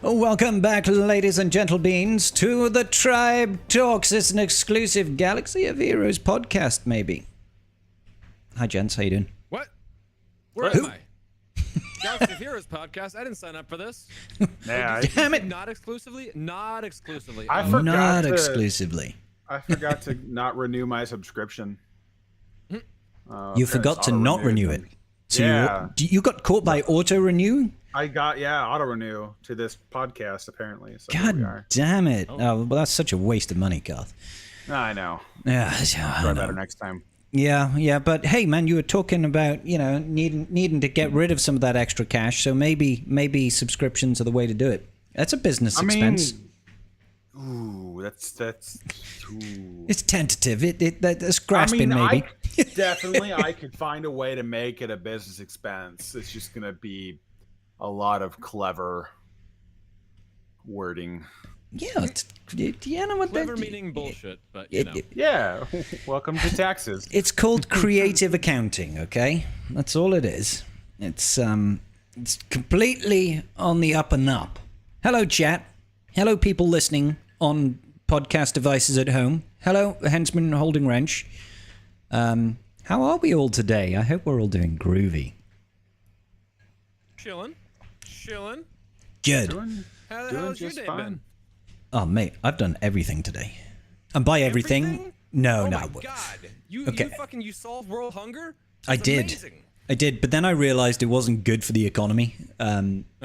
Welcome back, ladies and gentlebeans, to the Tribe Talks. It's an exclusive Galaxy of Heroes podcast, maybe. Hi, gents. How you doing? What? Where am I? Galaxy of Heroes podcast. I didn't sign up for this. Yeah, Damn it! Not exclusively. Not exclusively. I forgot Not to, exclusively. I forgot to not renew my subscription. You forgot to not renew it. So Yeah. you got caught by auto-renew? I got auto renew to this podcast apparently. So here we God are. damn it. Oh, well, that's such a waste of money, Garth. I know. Yeah, I Try know. better next time. Yeah, but hey, man, you were talking about, needing to get rid of some of that extra cash, so maybe subscriptions are the way to do it. That's a business expense. Ooh, that's ooh. It's tentative. That's grasping, maybe. Definitely, I could find a way to make it a business expense. It's just gonna be a lot of clever wording. Yeah, you know what Clever that meaning bullshit, but Yeah, welcome to taxes. It's called creative accounting, okay? That's all it is. It's completely on the up and up. Hello, chat. Hello, people listening on podcast devices at home. Hello, Hensman holding wrench. How are we all today? I hope we're all doing groovy. Chilling. Good. How's your day been? Oh, mate, I've done everything today. And by everything? No. Oh my god. You solved world hunger? I That's did. amazing. I did, but then I realized it wasn't good for the economy.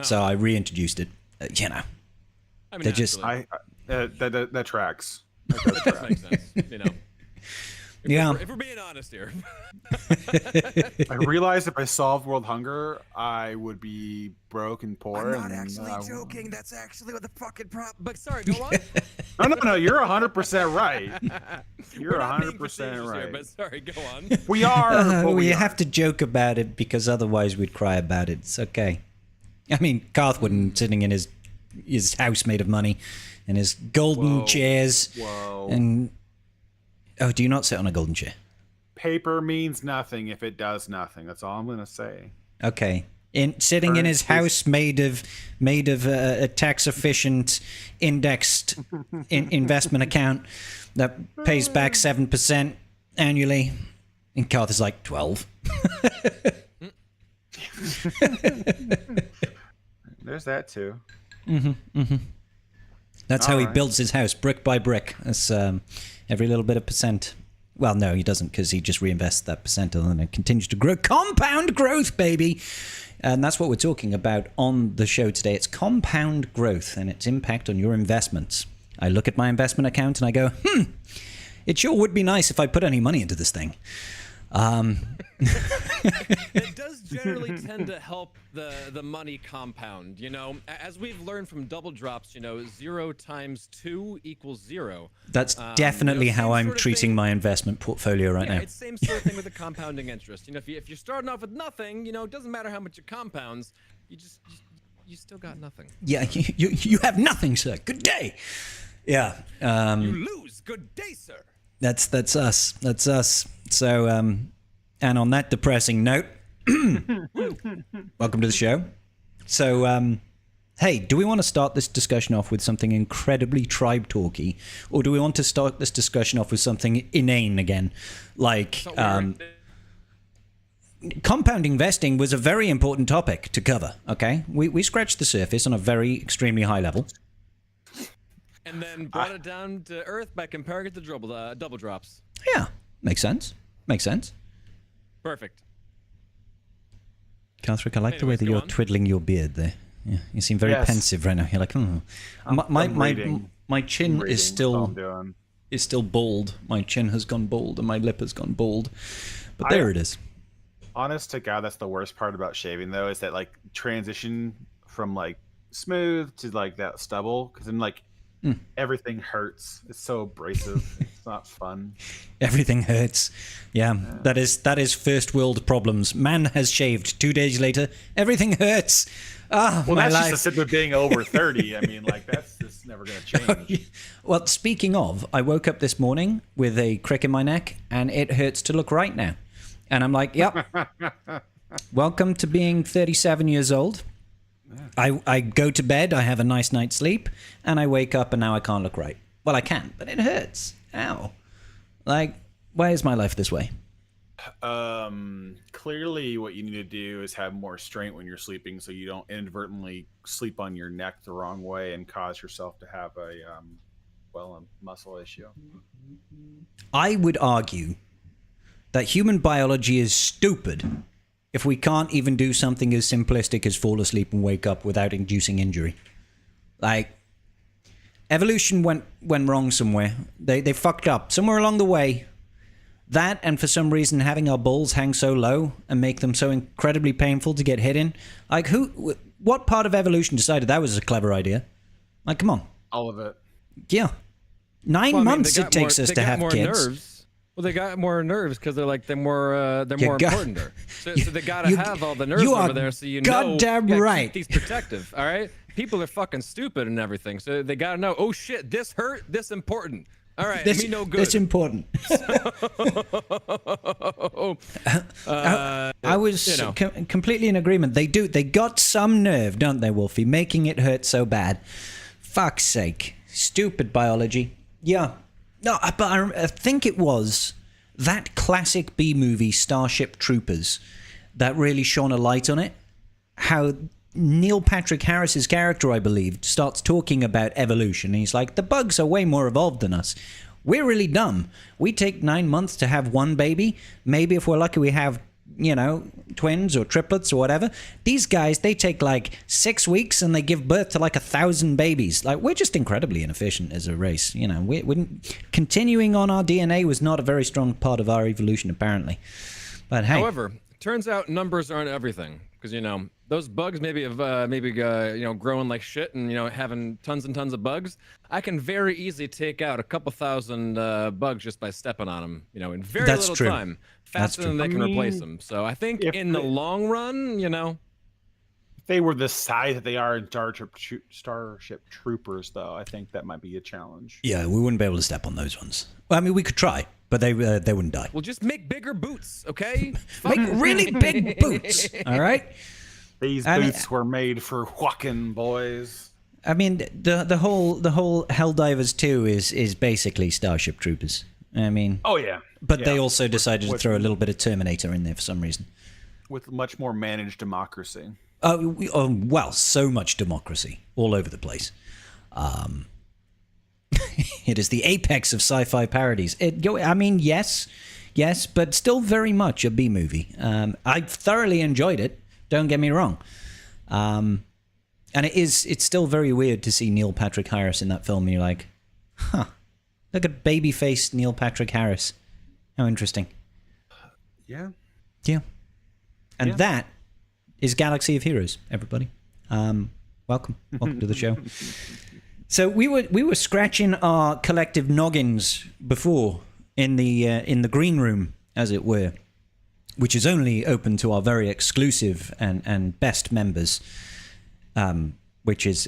So I reintroduced it. I mean, They just- That tracks. That does make sense. Yeah. If we're being honest here. I realized if I solved world hunger, I would be broke and poor. I'm not actually joking. That's actually what the fucking problem. But sorry, go on. No. You're 100% right. You're We're not being 100% facetious right. here, but sorry, go on. We are. but we are. have to joke about it because otherwise we'd cry about it. It's okay. I mean, Garth wouldn't sitting in his house made of money and his golden chairs. Whoa. And oh, do you not sit on a golden chair? Paper means nothing if it does nothing. That's all I'm gonna say. Okay. Sitting in his house made of a tax efficient indexed investment account that pays back 7% annually. And Garth is like 12. There's that too. That's how he Alright. builds his house, brick by brick. That's every little bit of percent. Well, no, he doesn't, because he just reinvests that percent and then it continues to grow. Compound growth, baby! And that's what we're talking about on the show today. It's compound growth and its impact on your investments. I look at my investment account and I go, it sure would be nice if I put any money into this thing. It does generally tend to help the money compound, as we've learned from double drops, 0 times 2 equals 0. That's definitely how same I'm sort of treating thing. my investment portfolio right now. It's the same sort of thing with the compounding interest. If you're starting off with nothing, it doesn't matter how much it compounds, you still got nothing. Yeah, you have nothing, sir. Good day. Yeah. You lose. Good day, sir. That's us. That's us. So, and on that depressing note, welcome to the show. So, hey, do we want to start this discussion off with something incredibly tribe talky, or do we want to start this discussion off with something inane again, like compound investing was a very important topic to cover. Okay, we scratched the surface on a very extremely high level. And then brought it down to earth by comparing it to double drops. Yeah, makes sense. Makes sense. Perfect. Catherick, I like the way Anyways, that go you're on. twiddling your beard there. Yeah, you seem very Yes. pensive right now. You're like, I'm reading. my chin Reading, is that's all I'm still doing. bald. My chin has gone bald and my lip has gone bald. But there it is. Honest to God, that's the worst part about shaving, though, is that transition from smooth to that stubble, because then everything hurts. It's so abrasive. It's not fun. Everything hurts. Yeah, that is first world problems. Man has shaved. 2 days later, everything hurts. Ah, Well, my that's life. just a symptom of being over 30. I mean, that's just never going to change. Well, speaking of, I woke up this morning with a crick in my neck, and it hurts to look right now. And I'm like, yep. Welcome to being 37 years old. I go to bed, I have a nice night's sleep, and I wake up and now I can't look right. Well, I can, but it hurts. Ow. Like, why is my life this way? Clearly what you need to do is have more strength when you're sleeping so you don't inadvertently sleep on your neck the wrong way and cause yourself to have a muscle issue. I would argue that human biology is stupid if we can't even do something as simplistic as fall asleep and wake up without inducing injury. Like, evolution went wrong somewhere. They fucked up somewhere along the way. That, and for some reason having our balls hang so low and make them so incredibly painful to get hit in. Like, what part of evolution decided that was a clever idea? Like, come on. All of it. Yeah. 9 months it takes us to have kids. Nerves. Well, they got more nerves because they're more important there. So they gotta have all the nerves over there, so goddamn right. Keep these protective. All right, people are fucking stupid and everything, so they gotta know. Oh shit, this hurt. This important. All right, me no good. That's important. I was completely in agreement. They got some nerve, don't they, Wolfie? Making it hurt so bad. Fuck's sake. Stupid biology. Yeah. No, but I think it was that classic B movie, Starship Troopers, that really shone a light on it. How Neil Patrick Harris's character, I believe, starts talking about evolution. He's like, the bugs are way more evolved than us. We're really dumb. We take 9 months to have one baby. Maybe if we're lucky, we have, twins or triplets or whatever. These guys, they take like 6 weeks and they give birth to like 1,000 babies. Like, we're just incredibly inefficient as a race. We continuing on our DNA was not a very strong part of our evolution, apparently. But hey. However, turns out numbers aren't everything. Because, those bugs maybe have growing like shit and, having tons and tons of bugs. I can very easily take out a couple thousand bugs just by stepping on them, in very little time. Faster than they can replace them. So I think in the long run, if they were the size that they are in Starship Troopers, though, I think that might be a challenge. Yeah, we wouldn't be able to step on those ones. Well, I mean, we could try. But they wouldn't die. Well, just make bigger boots, okay? Make really big boots, all right? These boots were made for walking, boys. I mean, the whole Helldivers 2 is basically Starship Troopers. I mean, oh yeah, but they also decided to throw a little bit of Terminator in there for some reason. With much more managed democracy. Well, so much democracy all over the place. It is the apex of sci-fi parodies. Yes, but still very much a B movie. I thoroughly enjoyed it. Don't get me wrong. And it's still very weird to see Neil Patrick Harris in that film. And you're like, look at baby-faced Neil Patrick Harris. How interesting. Yeah. Yeah. And that is Galaxy of Heroes, everybody. Welcome to the show. So we were scratching our collective noggins before in the green room, as it were, which is only open to our very exclusive and best members, which is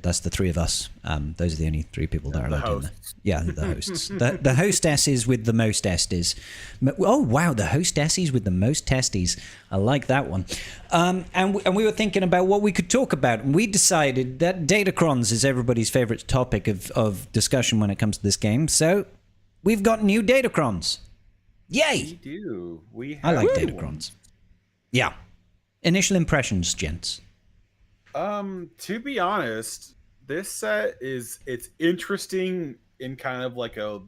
that's the three of us. Those are the only three people that are allowed in there. Yeah, the hosts. the hostesses with the most testes. Oh wow, the hostesses with the most testes. I like that one. And we were thinking about what we could talk about, and we decided that Datacrons is everybody's favorite topic of discussion when it comes to this game. So we've got new Datacrons. Yay! We do. I like Datacrons. Yeah. Initial impressions, gents. To be honest, this set it's interesting in kind of like a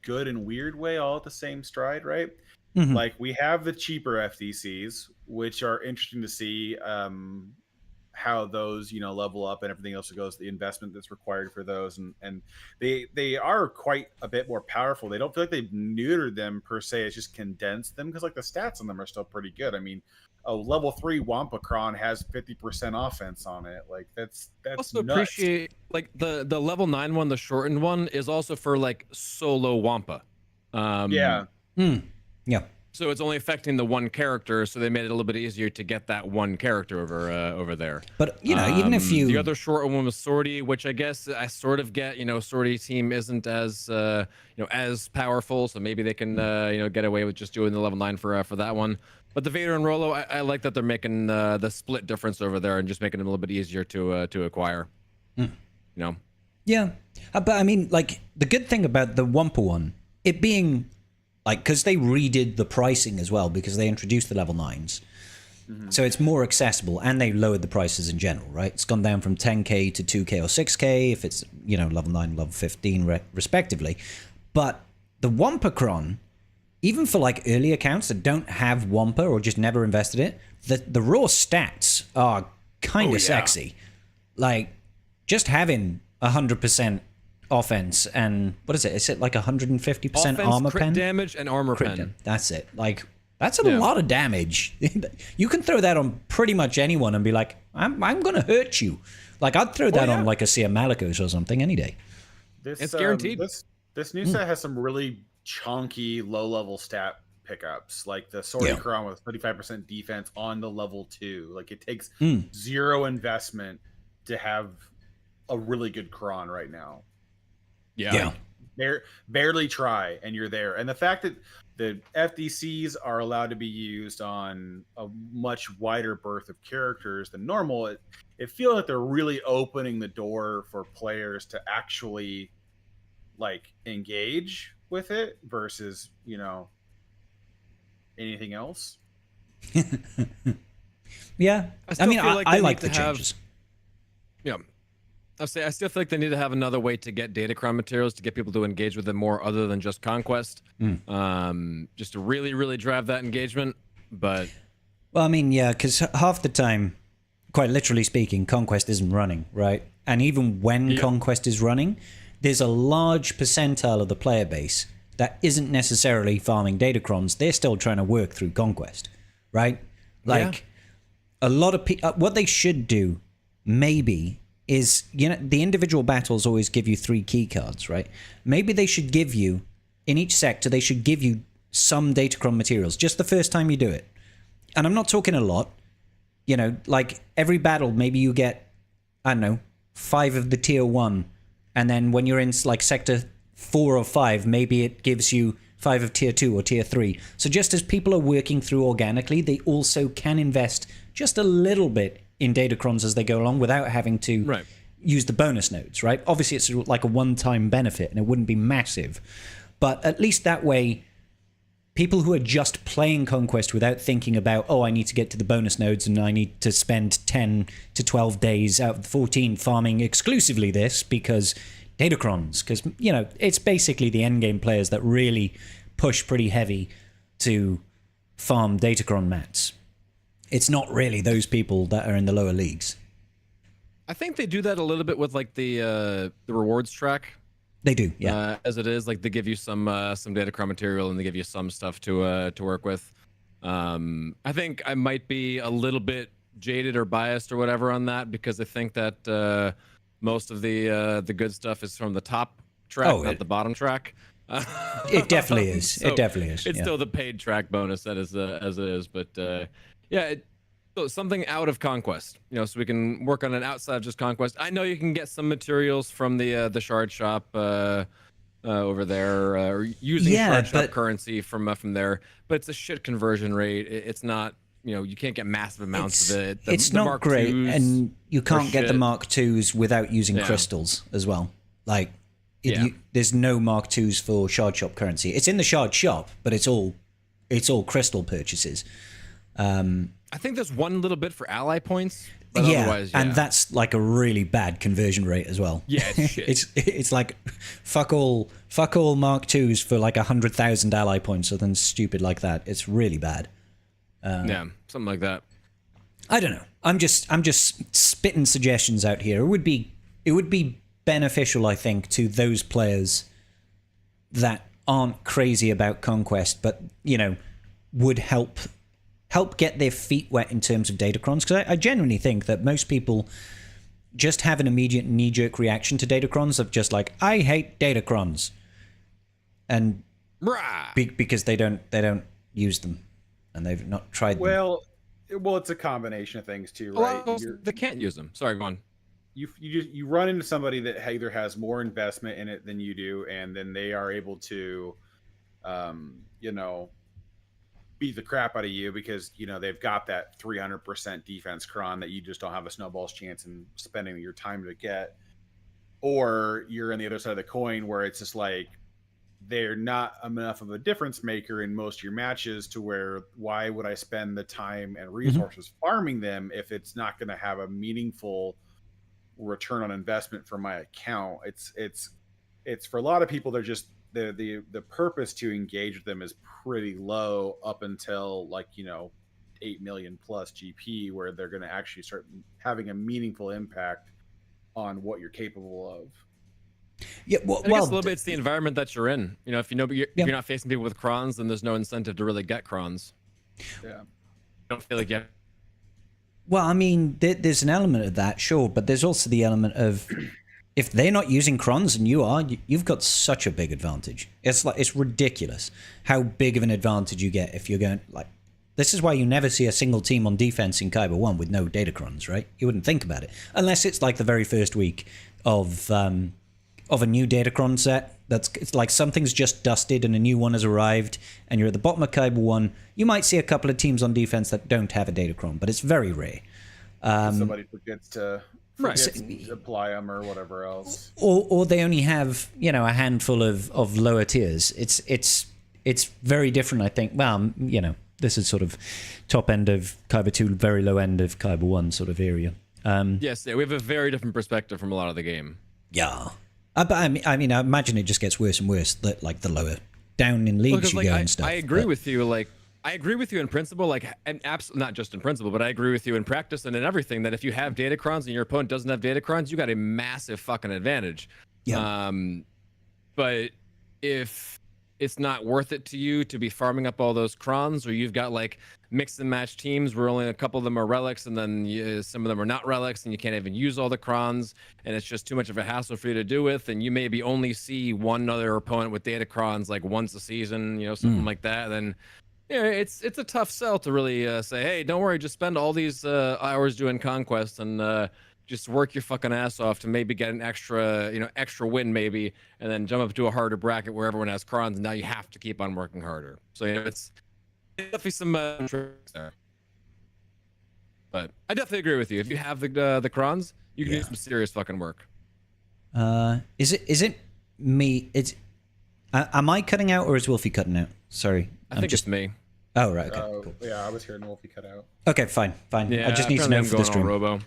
good and weird way all at the same stride, right? Mm-hmm. Like, we have the cheaper FDCs, which are interesting to see how those, level up and everything else that goes, the investment that's required for those. And they are quite a bit more powerful. They don't feel like they've neutered them per se. It's just condensed them because like the stats on them are still pretty good. I mean, a level 3 Wampacron has 50% offense on it. Like that's also nuts. Appreciate like the level 9 one, the shortened one is also for like solo Wampa. Yeah. Yeah. So it's only affecting the one character, so they made it a little bit easier to get that one character over there. But even if you the other short one was Sortie, which I guess I sort of get. Sortie team isn't as as powerful, so maybe they can get away with just doing the level 9 for that one. But the Vader and Rolo, I like that they're making the split difference over there and just making it a little bit easier to acquire. You know. Yeah, but I mean, like the good thing about the Wumpa one, it being like because they redid the pricing as well because they introduced the level 9s. So it's more accessible, and they lowered the prices in general, right? It's gone down from 10k to 2k or 6k if it's, you know, level 9, level 15 respectively. But the Wampacron, even for like early accounts that don't have Wampa or just never invested it, the raw stats are kind of sexy. Like just having 100% offense and what is it? Is it like 150% Offense, armor crit pen? damage, and armor pen. That's it. Like that's a lot of damage. You can throw that on pretty much anyone and be like, I'm gonna hurt you. Like I'd throw that on like a Sia Malicos or something any day. It's guaranteed. This new set has some really chunky low-level stat pickups, like the Sorticron with 35% defense on the level 2. Like it takes 0 investment to have a really good Kron right now. Yeah. Barely try and you're there. And the fact that the FDCs are allowed to be used on a much wider berth of characters than normal, it feels like they're really opening the door for players to actually like engage with it versus, you know, anything else. Yeah. I mean, I like the changes. Yeah. I still feel like they need to have another way to get Datacron materials to get people to engage with it more other than just Conquest. Just to really, really drive that engagement. But well, I mean, yeah, because half the time, quite literally speaking, Conquest isn't running, right? And even when Conquest is running, there's a large percentile of the player base that isn't necessarily farming Datacrons. They're still trying to work through Conquest, right? Like a lot of people, what they should do, maybe, is, you know, the individual battles always give you 3 key cards, right? Maybe they should give you, in each sector, they should give you some Datacron materials, just the first time you do it. And I'm not talking a lot. You know, like every battle, maybe you get, I don't know, 5 of the tier 1. And then when you're in like sector 4 or 5, maybe it gives you 5 of tier 2 or tier 3. So just as people are working through organically, they also can invest just a little bit in Datacrons as they go along without having to use the bonus nodes, right? Obviously, it's like a one-time benefit and it wouldn't be massive. But at least that way, people who are just playing Conquest without thinking about, oh, I need to get to the bonus nodes and I need to spend 10 to 12 days out of the 14 farming exclusively this because Datacrons, because, you know, it's basically the endgame players that really push pretty heavy to farm Datacron mats. It's not really those people that are in the lower leagues. I think they do that a little bit with like the rewards track. They do, yeah. As it is, like they give you some Datacron material and they give you some stuff to work with. I think I might be a little bit jaded or biased or whatever on that because I think that most of the good stuff is from the top track, not the bottom track. It definitely is. So it definitely is. It's still the paid track bonus that is as it is, but so something out of Conquest, you know, so we can work on it outside of just Conquest. I know you can get some materials from the shard shop over there, or using shard shop currency from there, but it's a shit conversion rate. It's not, you know, you can't get massive amounts of it. It's not Mark great, and you can't get the Mark IIs without using crystals as well. Like, there's no Mark IIs for shard shop currency. It's in the shard shop, but it's all crystal purchases. I think there's one little bit for ally points. But and that's like a really bad conversion rate as well. Yeah, it's shit. it's like fuck all Mark IIs for like 100,000 ally points or something stupid like that. It's really bad. Something like that. I don't know. I'm just spitting suggestions out here. It would be beneficial, I think, to those players that aren't crazy about Conquest, but, you know, would help get their feet wet in terms of Datacrons, because I genuinely think that most people just have an immediate knee-jerk reaction to Datacrons of just like, I hate Datacrons, and because they don't use them and they've not tried them. Well, it's a combination of things too, right? Well, they can't use them. Sorry, go on. You run into somebody that either has more investment in it than you do, and then they are able to, you know, beat the crap out of you because they've got that 300% defense cron that you just don't have a snowball's chance in spending your time to get. Or you're on the other side of the coin where it's just like they're not enough of a difference maker in most of your matches to where why would I spend the time and resources farming them if it's not going to have a meaningful return on investment for my account. It's for a lot of people, they're just the purpose to engage with them is pretty low up until 8 million plus GP, where they're going to actually start having a meaningful impact on what you're capable of. Yeah, I guess a little bit it's the environment that you're in. If if you're not facing people with crons, then there's no incentive to really get crons. Yeah. I don't feel like Well, I mean, there's an element of that, sure, but there's also the element of if they're not using crons and you are, you've got such a big advantage. It's ridiculous how big of an advantage you get if you're going This is why you never see a single team on defense in Kyber 1 with no Datacrons, right? You wouldn't think about it unless it's like the very first week of a new Datacron set. It's like something's just dusted and a new one has arrived and you're at the bottom of Kyber 1. You might see a couple of teams on defense that don't have a Datacron, but it's very rare. Somebody forgets to apply them or whatever else. Or they only have, a handful of lower tiers. It's very different, I think. Well, this is sort of top end of Kyber 2, very low end of Kyber 1 sort of area. Yes, we have a very different perspective from a lot of the game. Yeah. But I mean, I imagine it just gets worse and worse, the lower down in leagues you go and stuff. I agree with you. I agree with you in principle, and not just in principle, but I agree with you in practice and in everything, that if you have Datacrons and your opponent doesn't have Datacrons, you got a massive fucking advantage. Yeah. But if it's not worth it to you to be farming up all those crons, or you've got mix and match teams where only a couple of them are relics and then some of them are not relics and you can't even use all the crons and it's just too much of a hassle for you to do with, and you maybe only see one other opponent with Datacrons once a season, something like that, then it's a tough sell to really say, hey, don't worry, just spend all these hours doing conquest and just work your fucking ass off to maybe get an extra win maybe, and then jump up to a harder bracket where everyone has crons and now you have to keep on working harder. So it's definitely some tricks there. But I definitely agree with you. If you have the crons, you can do some serious fucking work. Is it me? Am I cutting out or is Wolfie cutting out? Sorry, I think it's me. Oh right, okay. Cool. Yeah, I was hearing Wolfie cut out. Okay, fine. Yeah, I just need to know for the stream. Robo.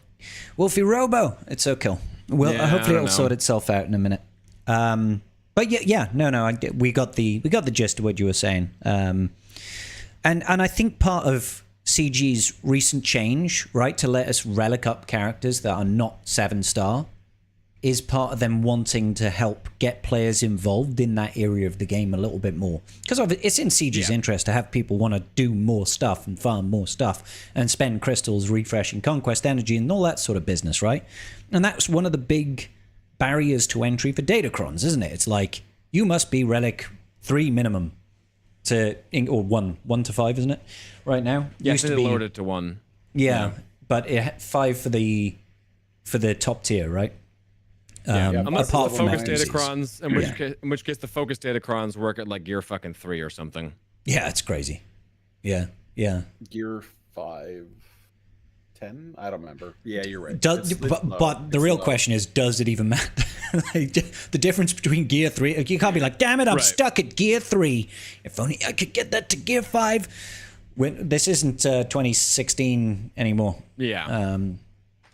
Wolfie Robo, it's okay. Well, hopefully it'll sort itself out in a minute. But we got the gist of what you were saying. And I think part of CG's recent change, right, to let us relic up characters that are not 7-star, is part of them wanting to help get players involved in that area of the game a little bit more. Because it's in CG's interest to have people want to do more stuff and farm more stuff and spend crystals refreshing conquest energy and all that sort of business, right? And that's one of the big barriers to entry for Datacrons, isn't it? It's like, you must be Relic 3 minimum or 1 to 5, isn't it? Right now? Yeah, used to be lowered it to 1. Yeah, but it had 5 for the top tier, right? Unless apart the from focus that, Datacrons, in which case the focus Datacrons work at gear fucking 3 or something. Yeah, it's crazy. Yeah. Gear 5, 10? I don't remember. Yeah, you're right. But the real question is, does it even matter? The difference between gear 3, you can't be like, damn it, I'm stuck at gear 3. If only I could get that to gear 5. This isn't 2016 anymore. Yeah.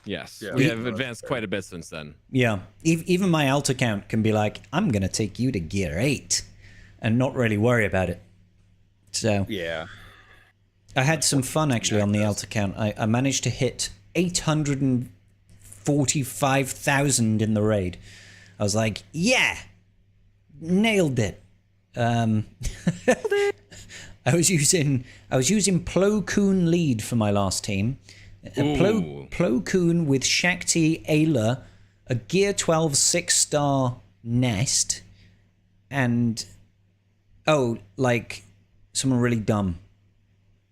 Yes, we have advanced quite a bit since then. Yeah, even my alt account can be like, I'm going to take you to gear 8 and not really worry about it. So yeah, I had some fun actually on the alt account. I managed to hit 845,000 in the raid. I was like, yeah, nailed it. I was using Plo Koon lead for my last team. Plo Koon with Shakti Ayla, a Gear 12 6-star nest, and someone really dumb,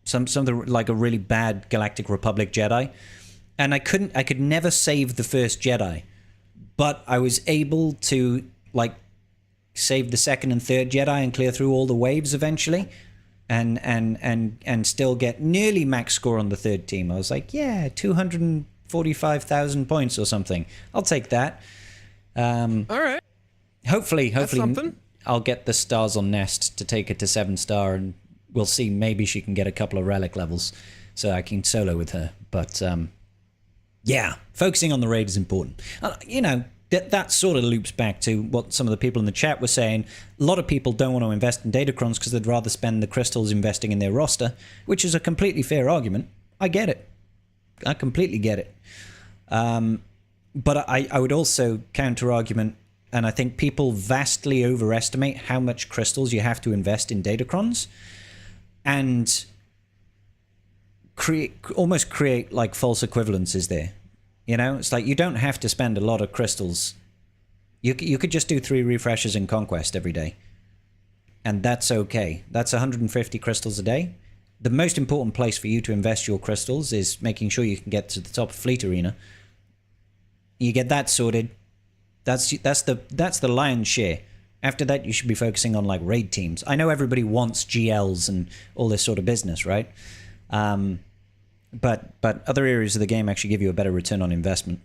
something like a really bad Galactic Republic Jedi, and I could never save the first Jedi, but I was able to save the second and third Jedi and clear through all the waves eventually. and still get nearly max score on the third team. I was like, yeah, 245,000 points or something. I'll take that. All right. Hopefully something. I'll get the stars on Nest to take it to 7-star, and we'll see. Maybe she can get a couple of relic levels so I can solo with her. But yeah, focusing on the raid is important. That sort of loops back to what some of the people in the chat were saying. A lot of people don't want to invest in Datacrons because they'd rather spend the crystals investing in their roster, which is a completely fair argument. I get it. I completely get it. But I would also counter-argument, and I think people vastly overestimate how much crystals you have to invest in Datacrons, and almost create like false equivalences there. It's like you don't have to spend a lot of crystals. You could just do 3 refreshes in Conquest every day, and that's okay. That's 150 crystals a day. The most important place for you to invest your crystals is making sure you can get to the top of Fleet Arena. You get that sorted. That's the lion's share. After that, you should be focusing on like raid teams. I know everybody wants GLs and all this sort of business, right? But other areas of the game actually give you a better return on investment.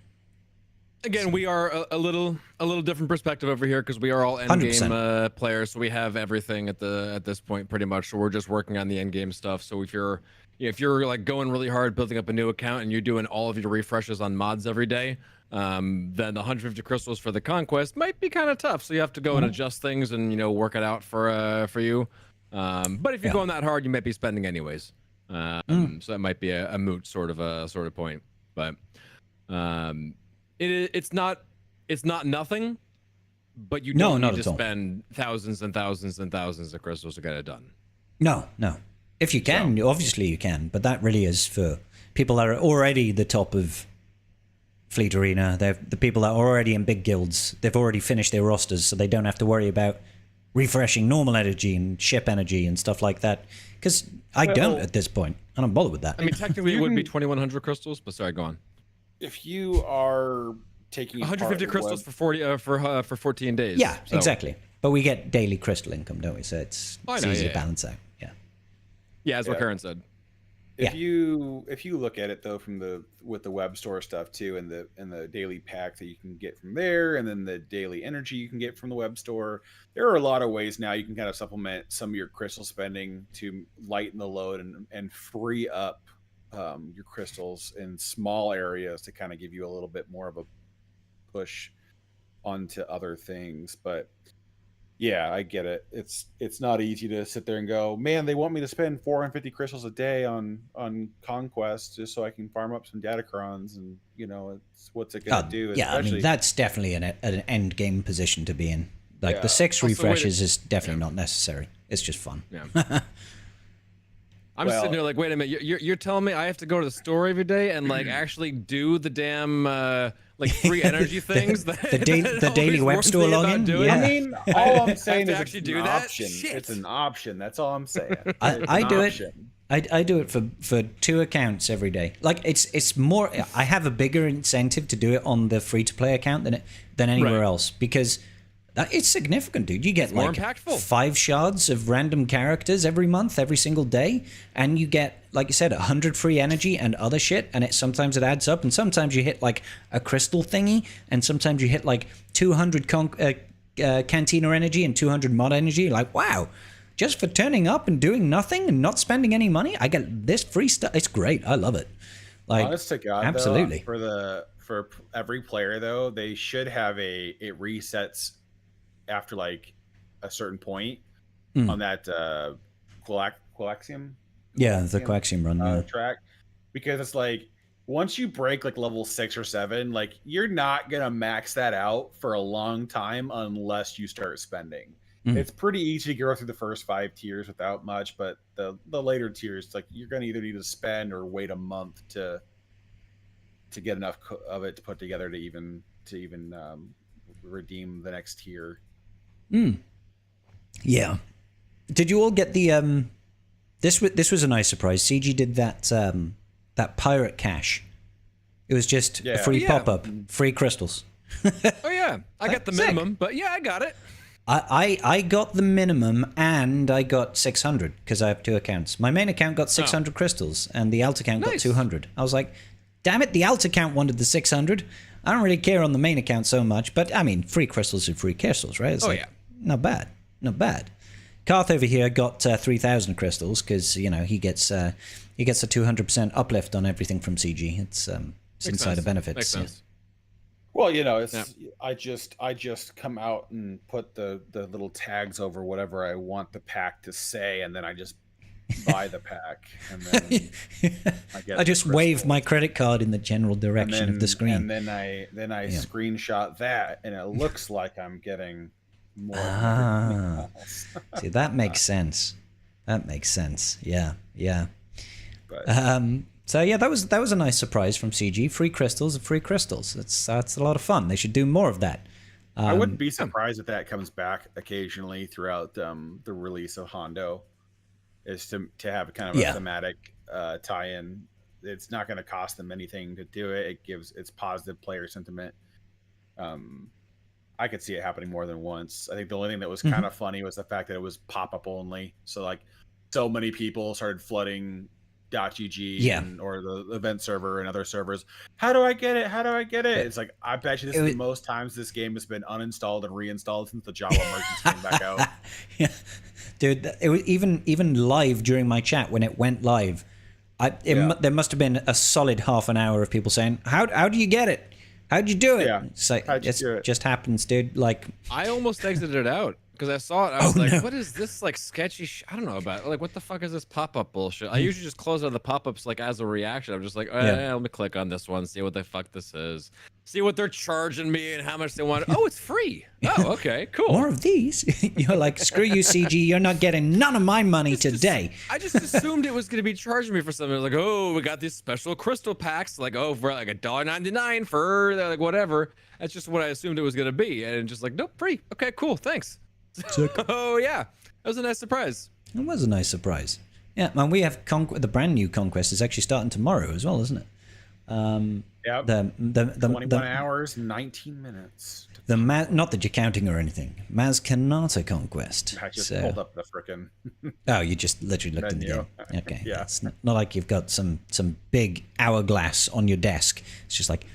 Again, we are a little different perspective over here because we are all end game players, so we have everything at this point pretty much. So we're just working on the end game stuff. So if you're like going really hard building up a new account and you're doing all of your refreshes on mods every day, then the 150 crystals for the conquest might be kind of tough. So you have to go and adjust things and work it out for you. But if you're going that hard, you might be spending anyways. So that might be a moot sort of point. But it's not nothing. But you don't need to spend thousands and thousands and thousands of crystals to get it done. No. If you can, obviously you can. But that really is for people that are already the top of Fleet Arena. They're the people that are already in big guilds. They've already finished their rosters, so they don't have to worry about refreshing normal energy and ship energy and stuff like that. Because I don't at this point. I don't bother with that. I mean, technically it would be 2,100 crystals, but sorry, go on. If you are taking 150 crystals for 14 days. Yeah, so. Exactly. But we get daily crystal income, don't we? So it's easy to balance out. Yeah, as what Karen said. If you look at it though with the web store stuff too, and the daily pack that you can get from there, and then the daily energy you can get from the web store, there are a lot of ways now you can kind of supplement some of your crystal spending to lighten the load and free up your crystals in small areas to kind of give you a little bit more of a push onto other things. But yeah, I get it. It's not easy to sit there and go, man, they want me to spend 450 crystals a day on Conquest just so I can farm up some Datacrons, and what's it gonna do? Yeah, I mean that's definitely an end game position to be in. Like the 6 refreshes is definitely not necessary. It's just fun. Yeah. I'm just sitting here like, wait a minute, you're telling me I have to go to the store every day and like actually do the damn like free energy things? The daily web store login? Yeah. I mean, all I'm saying is actually it's do an that? option. Shit. It's an option. That's all I'm saying. I do it. I do it for 2 accounts every day. Like it's more. I have a bigger incentive to do it on the free to play account than anywhere else, because it's significant, dude. You get like 5 shards of random characters every month, every single day, and you get, like you said, 100 free energy and other shit. And sometimes it adds up, and sometimes you hit like a crystal thingy, and sometimes you hit like 200 cantina energy and 200 mod energy. You're like, wow, just for turning up and doing nothing and not spending any money, I get this free stuff. It's great. I love it. Like, honest to God, absolutely. Though, for every player though, they should have it resets after like a certain point on that Coaxium. Yeah, the Coaxium run track, because it's like once you break like level 6 or 7, like you're not gonna max that out for a long time unless you start spending. It's pretty easy to go through the first 5 tiers without much, but the later tiers, like you're gonna either need to spend or wait a month to get enough of it to put together to even redeem the next tier. Yeah. Did you all get the this was a nice surprise. CG did that pirate cache. It was just a free pop-up, free crystals. Oh yeah, I got the minimum, but yeah, I got it. I got the minimum and I got 600 because I have 2 accounts. My main account got 600 crystals and the alt account got Nice. 200. I was like, damn it, the alt account wanted the 600. I don't really care on the main account so much, but I mean, free crystals are free crystals, right? It's Oh, yeah. Not bad. Not bad. Karth over here got 3,000 crystals because, you know, he gets a 200% uplift on everything from CG. It's insider sense. benefits. Makes yeah. sense. Well, you know, it's Yeah. I just come out and put the little tags over whatever I want the pack to say, and then I just buy the pack, and then I get I just the wave crystals. my credit card in the general direction of the screen. and then I screenshot that, and it looks like I'm getting more. Ah. See, that makes sense. That makes sense. Yeah, yeah. But So yeah, that was a nice surprise from CG. Free crystals are free crystals. That's a lot of fun. They should do more of that. I wouldn't be surprised if that comes back occasionally throughout the release of Hondo, is to have kind of a thematic tie-in. It's not going to cost them anything to do it. It's positive player sentiment. I could see it happening more than once. I think the only thing that was kind of funny was the fact that it was pop-up only. So like, so many people started flooding .gg or the event server and other servers. How do I get it? How do I get it? It's like, I bet you this is the most times this game has been uninstalled and reinstalled since the Java emergence came back out. Yeah, dude. It was even live during my chat when it went live. There must have been a solid half an hour of people saying, "How do you get it? How'd you do it?" Yeah. It's like, it just happens, dude. Like, I almost exited it out because I saw it. I was like, what is this like sketchy I don't know about it. Like, what the fuck is this pop-up bullshit? I usually just close out the pop-ups like as a reaction. I'm just like, let me click on this one, see what the fuck this is. See what they're charging me and how much they want. Oh, it's free. Oh, okay, cool. more of these. You're like, screw you, CG. You're not getting none of my money today. I just assumed it was going to be charging me for something. I was like, oh, we got these special crystal packs, like, oh, for like $1.99 for like whatever. That's just what I assumed it was going to be. And just like, nope, free. Okay, cool. Thanks. Oh, yeah. That was a nice surprise. It was a nice surprise. Yeah, man, we have the brand new Conquest is actually starting tomorrow as well, isn't it? Yeah. The 21 hours, 19 minutes. not that you're counting or anything. Maz Kanata Conquest. I just pulled up the frickin' Oh, you just literally looked in the menu. game. Okay. Yeah. It's not like you've got some big hourglass on your desk. It's just like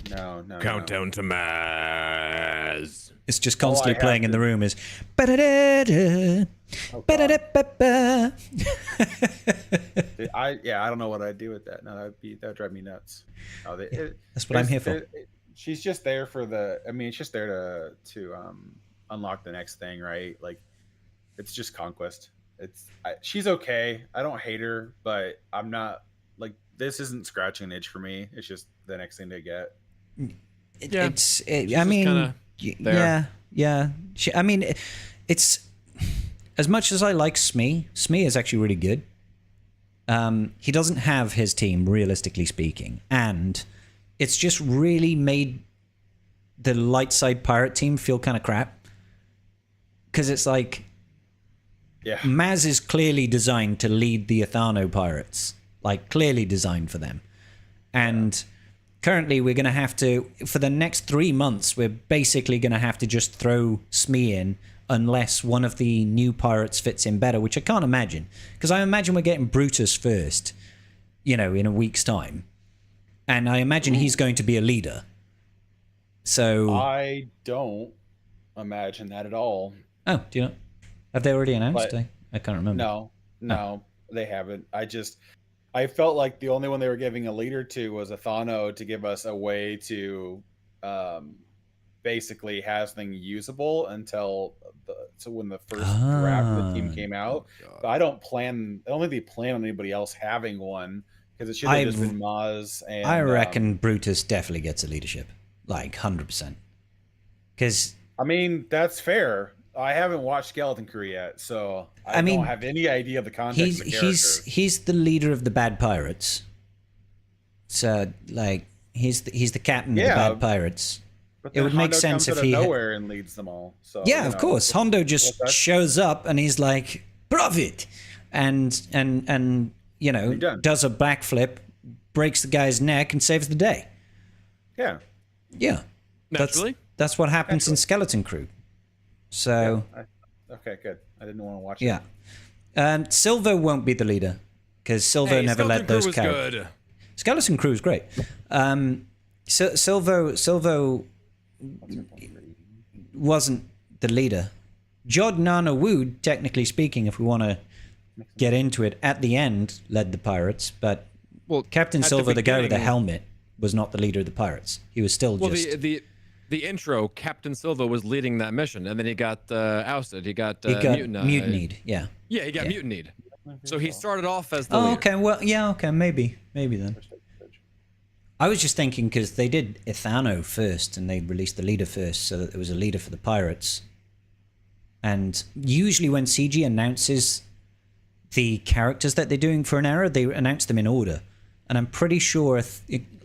No. Countdown to Maz. it's just constantly I playing have in the to- room is ba-da-da-da, ba-da-da-ba-ba. I don't know what I'd do with that. No, that'd drive me nuts. No, That's what I'm here for. She's just there for it's just there to unlock the next thing, right? Like, it's just conquest. She's okay. I don't hate her, but I'm not like, this isn't scratching an itch for me. It's just the next thing to get. Yeah. I mean, kinda there. yeah. I mean, it's as much as I like Smee is actually really good. He doesn't have his team, realistically speaking, and it's just really made the light side pirate team feel kind of crap. Because it's like, Maz is clearly designed to lead the Athano pirates, like clearly designed for them. And currently we're going to have to, for the next 3 months, we're basically going to have to just throw Smee in unless one of the new pirates fits in better, which I can't imagine. Because I imagine we're getting Brutus first, in a week's time. And I imagine he's going to be a leader. So I don't imagine that at all. Oh, do you know? Have they already announced? But- I can't remember. No, they haven't. I felt like the only one they were giving a leader to was Athano to give us a way to basically have something usable until when the first draft of the team came out. But I don't think they plan on anybody else having one, because it should have just been Maz and I reckon Brutus definitely gets a leadership, like 100%. Because I mean, that's fair. I haven't watched Skeleton Crew yet, so I don't have any idea of the context of the character. he's the leader of the bad pirates. So like he's the captain of the bad pirates. But It would then make Hondo sense comes if out of he nowhere and leads them all. So Yeah, of course. Hondo just that's- shows up and he's like, "Profit," and done. does a backflip, breaks the guy's neck, and saves the day. Yeah. Yeah, Naturally. That's what happens in Skeleton Crew. So Okay, good. I didn't want to watch yeah. it. Silvo won't be the leader because Silvo never Skeleton let Crew those was characters. good. Skeleton Crew is great. Silvo wasn't the leader. Jod Nana Wood, technically speaking, if we want to get into it, at the end led the pirates, but Captain at Silver, the guy with the beginning- helmet, was not the leader of the pirates. He was still just... The intro, Captain Silva was leading that mission, and then he got ousted. He got, he got mutinied. mutinied, yeah. Yeah, he got mutinied. So he started off as the Oh, leader. okay, well, yeah, okay, maybe then. I was just thinking because they did Ithano first, and they released the leader first, so that there was a leader for the pirates. And usually when CG announces the characters that they're doing for an era, they announce them in order. And I'm pretty sure,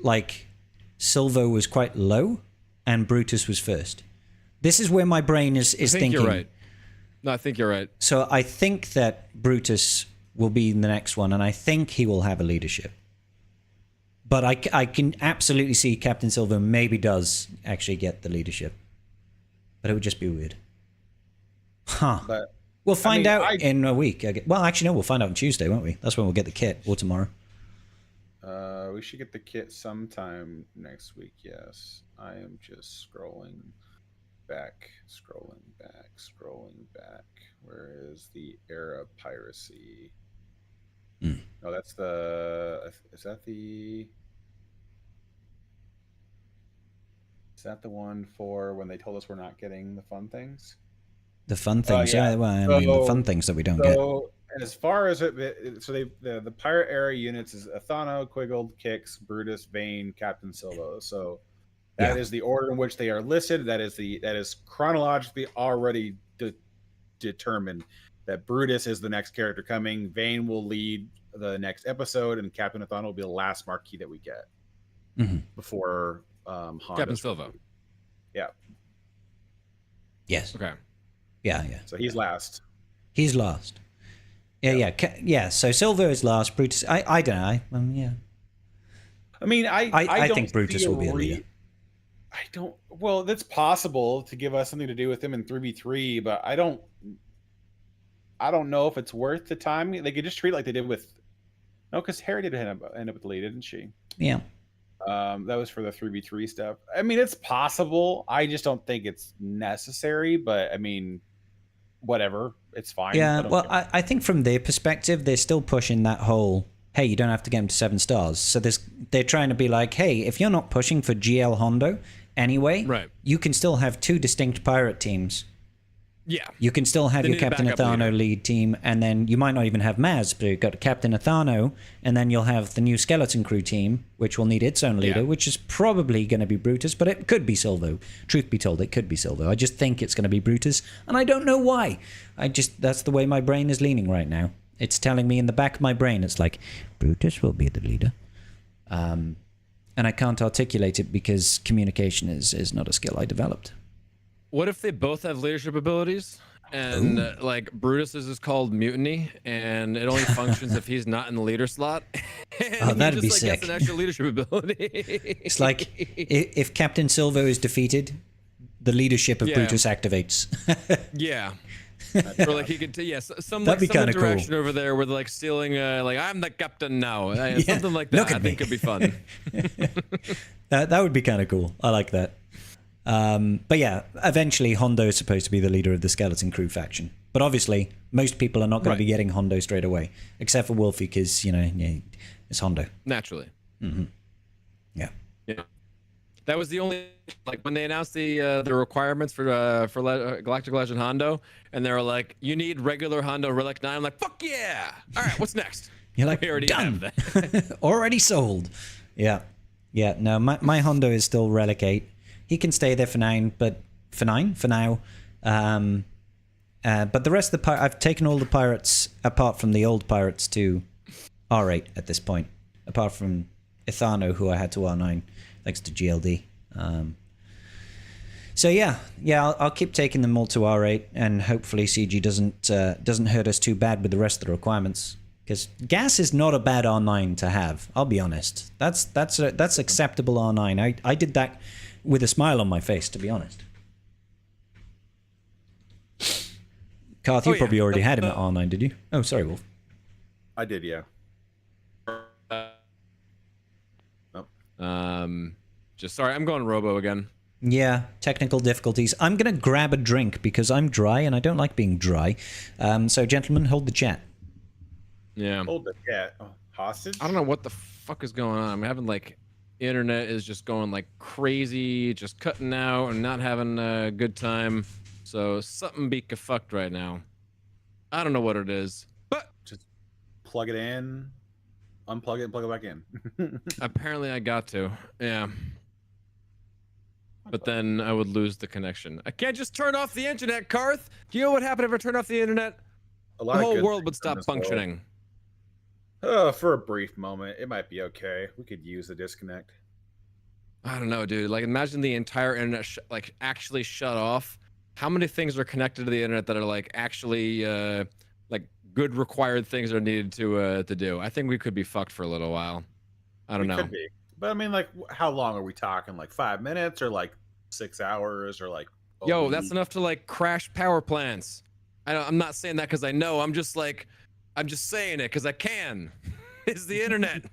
like, Silvo was quite low, and Brutus was first. This is where my brain is thinking. You're right. No, I think you're right. So I think that Brutus will be in the next one, and I think he will have a leadership. But I can absolutely see Captain Silver maybe does actually get the leadership. But it would just be weird. Huh. But we'll find out in a week. Well, actually, no, we'll find out on Tuesday, won't we? That's when we'll get the kit, or tomorrow. We should get the kit sometime next week, yes. I am just scrolling back. Where is the era piracy? No, that's the... Is that the one for when they told us we're not getting the fun things? The fun things, yeah. Well, I mean, the fun things that we don't get. As far as the pirate era units is Athano, Quiggled, Kix, Brutus, Vane, Captain Silvo. So that is the order in which they are listed. That is chronologically already determined. That Brutus is the next character coming. Vane will lead the next episode, and Captain Athano will be the last marquee that we get before Honda's Captain Silva. Yeah. Yes. Okay. Yeah. So he's last. He's last. Yeah. So Silver is last. Brutus. I don't know. Yeah. I mean, I don't think Brutus will be a leader. I don't. Well, that's possible to give us something to do with him in 3v3, but I don't know if it's worth the time. They could just treat it like they did with. No, because Harry did end up with the lead, didn't she? Yeah. That was for the 3v3 stuff. I mean, it's possible. I just don't think it's necessary. But I mean, whatever. It's fine. Yeah. Well, I think from their perspective, they're still pushing that whole. Hey, you don't have to get them to 7 stars. So they're trying to be like, hey, if you're not pushing for GL Hondo anyway, right, you can still have 2 distinct pirate teams. Yeah. You can still have your Captain Athano lead team, and then you might not even have Maz, but you've got Captain Athano, and then you'll have the new Skeleton Crew team, which will need its own leader, which is probably going to be Brutus, but it could be Silvo. Truth be told, it could be Silvo. I just think it's going to be Brutus, and I don't know why. That's the way my brain is leaning right now. It's telling me in the back of my brain, it's like, Brutus will be the leader. And I can't articulate it because communication is not a skill I developed. What if they both have leadership abilities? And like Brutus's is called Mutiny, and it only functions if he's not in the leader slot. Oh, that'd be sick. Gets an extra leadership ability. It's like if Captain Silvo is defeated, the leadership of Brutus activates. Yeah. Or like he could, some That'd be some kinda direction cool. over there with like stealing, like I'm the captain now, something like that. Look at I think me. could be fun. That would be kind of cool. I like that. But yeah, eventually Hondo is supposed to be the leader of the Skeleton Crew faction. But obviously, most people are not going to be getting Hondo straight away, except for Wolfie, because it's Hondo. Naturally. Mm-hmm. Yeah. That was the only, like, when they announced the requirements for Galactic Legend Hondo, and they were like, you need regular Hondo Relic 9. I'm like, fuck yeah! All right, what's next? You're like, we already done. have that. Already sold. Yeah. No, my Hondo is still Relic 8. He can stay there for now. But the rest of the I've taken all the pirates apart from the old pirates to R8 at this point. Apart from Ithano, who I had to R9. Thanks to GLD. So I'll keep taking them all to R8, and hopefully CG doesn't hurt us too bad with the rest of the requirements. Because gas is not a bad R9 to have. I'll be honest. That's acceptable R9. I did that with a smile on my face, to be honest. Karth, you Oh, yeah. probably already had him at R9, did you? Oh, sorry, Wolf. I did, yeah. Just sorry, I'm going Robo again. Yeah, technical difficulties. I'm going to grab a drink because I'm dry and I don't like being dry. So, gentlemen, hold the chat. Yeah. Hold the cat hostage. I don't know what the fuck is going on. I'm having like internet is just going like crazy, just cutting out and not having a good time. So something be fucked right now. I don't know what it is, but Just plug it in, unplug it, and plug it back in. apparently I got to. Yeah. But then I would lose the connection. I can't just turn off the internet, Karth. Do you know what happened if I turned off the internet? A The lot of whole good world would things in stop this world. functioning. For a brief moment, it might be okay. We could use the disconnect. I don't know, dude. Like, imagine the entire internet like actually shut off. How many things are connected to the internet that are like actually like good required things are needed to do? I think we could be fucked for a little while. I don't know. Could be. But I mean, like, how long are we talking? Like 5 minutes, or like 6 hours, or like? a Yo, that's week? enough to like crash power plants. I'm not saying that because I know. I'm just saying it because I can. It's the internet.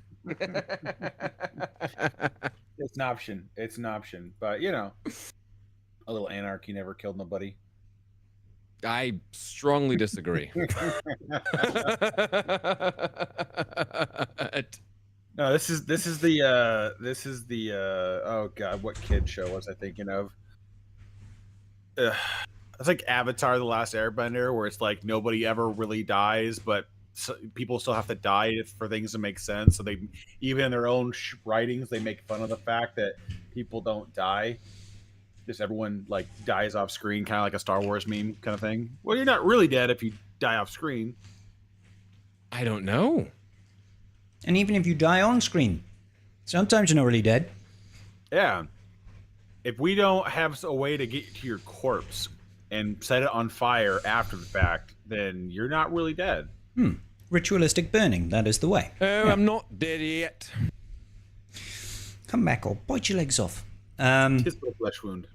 It's an option. It's an option. But you know, a little anarchy never killed nobody. I strongly disagree. No, this is the oh god, what kid show was I thinking of? It's like Avatar: The Last Airbender, where it's like nobody ever really dies, but people still have to die for things to make sense. So they, even in their own writings, they make fun of the fact that people don't die. Just everyone like dies off screen, kind of like a Star Wars meme kind of thing. Well, you're not really dead if you die off screen. I don't know. And even if you die on screen, sometimes you're not really dead. Yeah. If we don't have a way to get to your corpse and set it on fire after the fact, then you're not really dead. Ritualistic burning, that is the way. Oh, I'm not dead yet. Come back or bite your legs off. Just a flesh wound.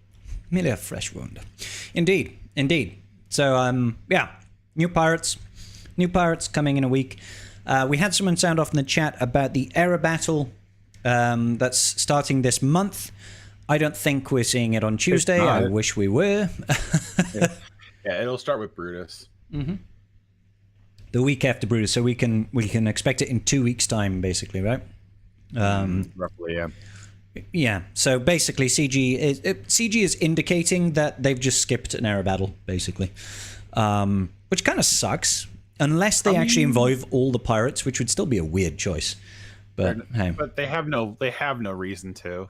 Merely a fresh wound. Indeed, indeed. So, yeah, new pirates coming in a week. We had someone sound off in the chat about the era battle that's starting this month. I don't think we're seeing it on Tuesday. I wish we were. Yeah, it'll start with Brutus. Mm-hmm. The week after Brutus, so we can expect it in 2 weeks' time, basically, right? Roughly, yeah. Yeah. So basically, CG is indicating that they've just skipped an era battle, basically, which kind of sucks. Unless they actually involve all the pirates, which would still be a weird choice. But hey. But they have no reason to.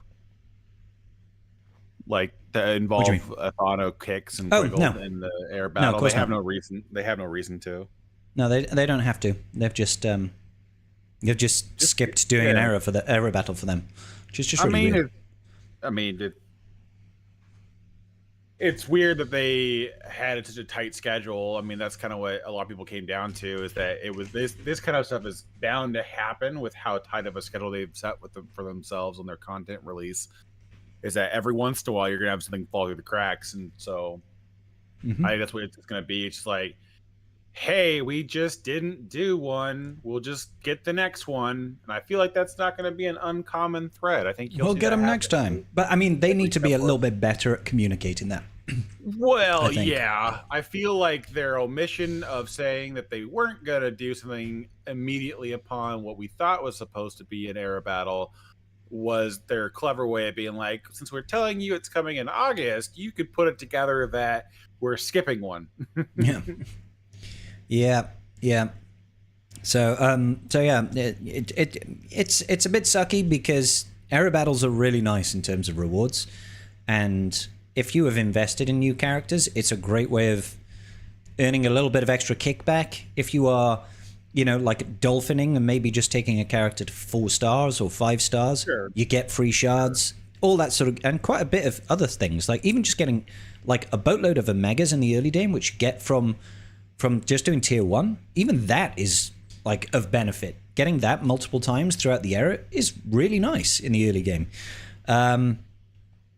Like to involve Athano kicks and Quiggle in the air battle. They have no reason. They have no reason to. No, they don't have to. They've just skipped doing an era battle for them, which is just really weird. It's weird that they had such a tight schedule. I mean, that's kind of what a lot of people came down to, is that it was this kind of stuff is bound to happen with how tight of a schedule they've set for themselves on their content release. Is that every once in a while you're gonna have something fall through the cracks, and so I think that's what it's gonna be. It's just like, hey, we just didn't do one. We'll just get the next one, and I feel like that's not going to be an uncommon thread. I think we'll get them next time. But I mean, they need to be a little bit better at communicating that. Well, yeah, I feel like their omission of saying that they weren't going to do something immediately upon what we thought was supposed to be an era battle was their clever way of being like, since we're telling you it's coming in August, you could put it together that we're skipping one. Yeah. So yeah, it's a bit sucky because era battles are really nice in terms of rewards, and if you have invested in new characters, it's a great way of earning a little bit of extra kickback. If you are, like dolphining and maybe just taking a character to 4 stars or 5 stars, you get free shards, all that sort of, and quite a bit of other things, like even just getting like a boatload of Omegas in the early game, which you get from just doing tier 1, even that is like of benefit. Getting that multiple times throughout the era is really nice in the early game.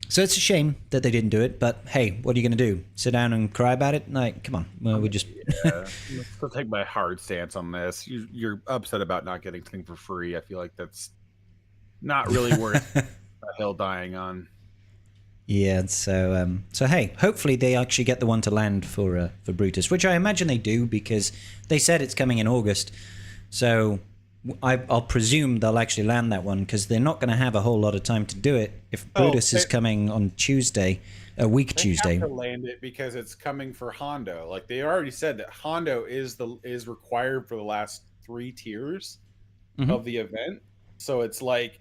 So it's a shame that they didn't do it, but hey, what are you going to do? Sit down and cry about it? Like, come on, well, we just Yeah, I'll take my hard stance on this. You're upset about not getting something for free. I feel like that's not really worth a hill dying on. yeah. So hey, hopefully they actually get the one to land for Brutus, which I imagine they do because they said it's coming in August. So I'll presume they'll actually land that one because they're not going to have a whole lot of time to do it if Brutus is coming on Tuesday, a week Tuesday. They have to land it because it's coming for Hondo. Like they already said that Hondo is required for the last 3 tiers of the event. So it's like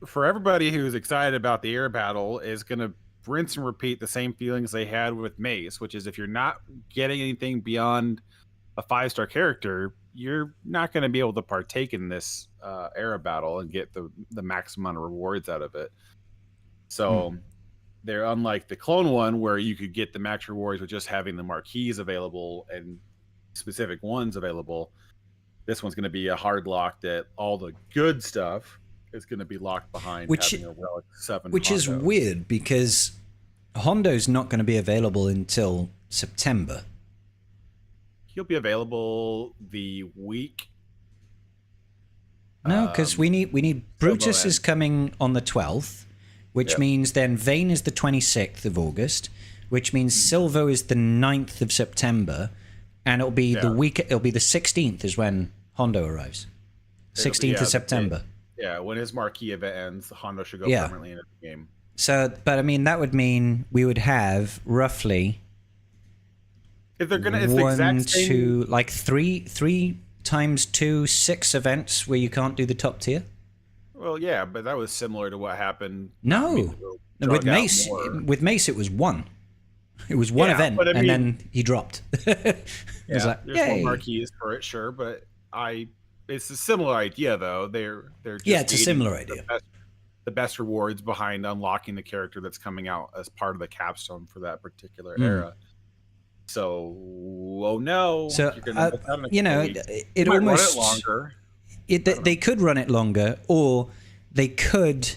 for everybody who's excited about the air battle is going to rinse and repeat the same feelings they had with Mace, which is if you're not getting anything beyond a 5-star character, you're not going to be able to partake in this era battle and get the maximum amount of rewards out of it. So they're unlike the clone one where you could get the max rewards with just having the marquees available and specific ones available. This one's going to be a hard lock that all the good stuff is going to be locked behind having a Relic 7 which Hondo. is weird because Hondo's not going to be available until September. He'll be available the week. No, because we need Brutus is coming on the 12th, which means then Vayne is the 26th of August, which means Silvo is the 9th of September, and it'll be the 16th is when Hondo arrives. 16th of September. When his marquee event ends, Hondo should go permanently into the game. So, but I mean, that would mean we would have roughly if they're gonna, it's the exact same. Like three times 2, 6 events where you can't do the top tier. Well, yeah, but that was similar to what happened. No, with Mace, it was 1. It was 1 event, and then he dropped. It was like, there's more marquees for it, sure, but it's a similar idea though. They're just it's a similar idea. The best rewards behind unlocking the character that's coming out as part of the capstone for that particular era. So, no. So, it almost run it longer. They could run it longer, or they could.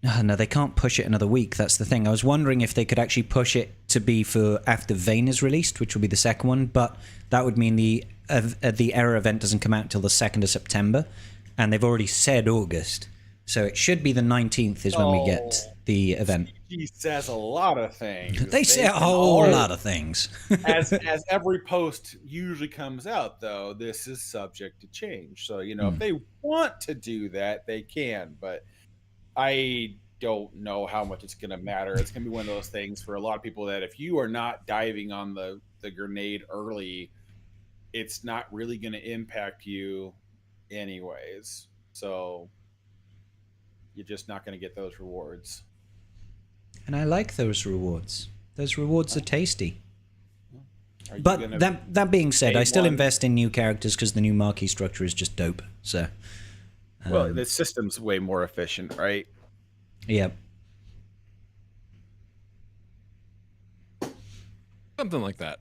No, they can't push it another week. That's the thing. I was wondering if they could actually push it to be for after Vayne is released, which will be the second one, but that would mean the era event doesn't come out until the 2nd of September, and they've already said August. So it should be the 19th is when we get the event. He says a lot of things. They say a whole lot of things. as every post usually comes out, though, this is subject to change. So, if they want to do that, they can. But I don't know how much it's going to matter. It's going to be one of those things for a lot of people that if you are not diving on the grenade early, it's not really going to impact you anyways. So you're just not going to get those rewards. And I like those rewards. Those rewards are tasty. But that being said, I still invest in new characters because the new marquee structure is just dope. So, well, the system's way more efficient, right? Yeah. Something like that.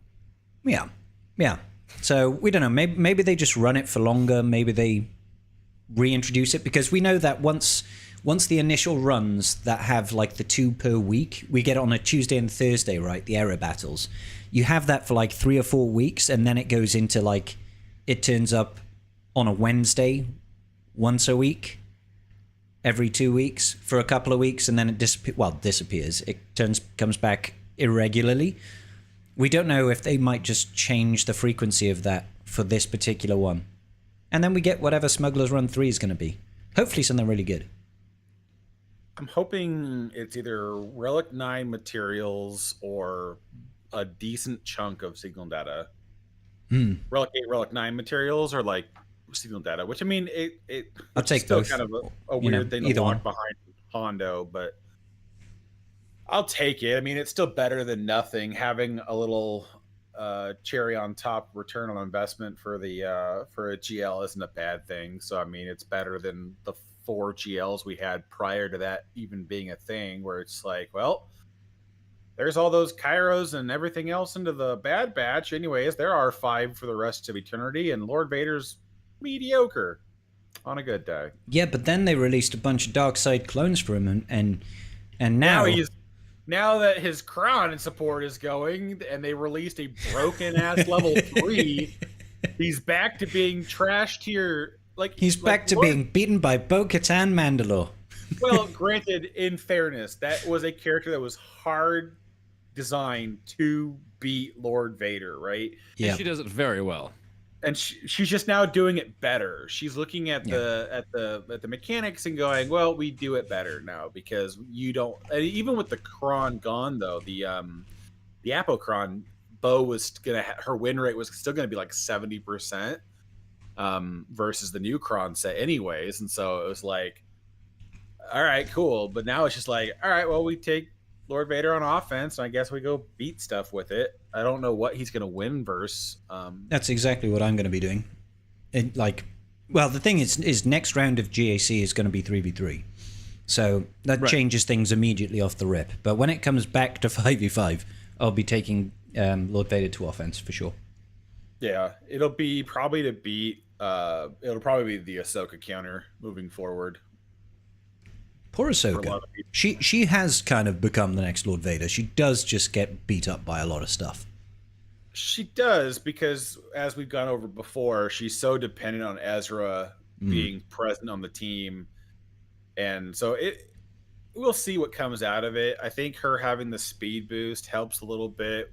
Yeah. So we don't know. Maybe they just run it for longer. Maybe they reintroduce it because we know that once the initial runs that have like the 2 per week, we get on a Tuesday and Thursday, right? The era battles. You have that for like 3 or 4 weeks, and then it goes into like it turns up on a Wednesday once a week, every 2 weeks for a couple of weeks, and then it disappears. It comes back irregularly. We don't know if they might just change the frequency of that for this particular one. And then we get whatever Smuggler's Run 3 is going to be. Hopefully something really good. I'm hoping it's either Relic 9 materials or a decent chunk of signal data. Relic 8, Relic 9 materials or like signal data, which I mean, I'll take still both. kind of a weird thing to lock behind Hondo, but I'll take it. I mean, it's still better than nothing. Having a little cherry on top return on investment for a GL isn't a bad thing. So I mean, it's better than the 4 GLs we had prior to that even being a thing, where it's like, well, there's all those Kairos and everything else into the Bad Batch. Anyways, there are 5 for the rest of eternity, and Lord Vader's mediocre. On a good day. Yeah, but then they released a bunch of dark side clones for him, and now Now that his Kron support is going, and they released a broken ass level 3, he's back to being trash tier. He's back to being beaten by Bo-Katan Mandalore. Well, granted, in fairness, that was a character that was hard designed to beat Lord Vader, right? Yeah, she does it very well. And she's just now doing it better. She's looking at the mechanics and going, well, we do it better now because you don't. Even with the Kron gone though, the Apocron, Bo was gonna her win rate was still gonna be like 70%, versus the new Kron set anyways. And so it was like, all right, cool. But now it's just like, all right, well, we take Lord Vader on offense, and I guess we go beat stuff with it. I don't know what he's going to win versus. That's exactly what I'm going to be doing. Well, the thing is next round of GAC is going to be 3v3. So that changes things immediately off the rip. But when it comes back to 5v5, I'll be taking Lord Vader to offense for sure. Yeah, it'll be probably to beat. It'll probably be the Ahsoka counter moving forward. Poor Ahsoka. She has kind of become the next Lord Vader. She does just get beat up by a lot of stuff. She does, because as we've gone over before, she's so dependent on Ezra being present on the team. And so we'll see what comes out of it. I think her having the speed boost helps a little bit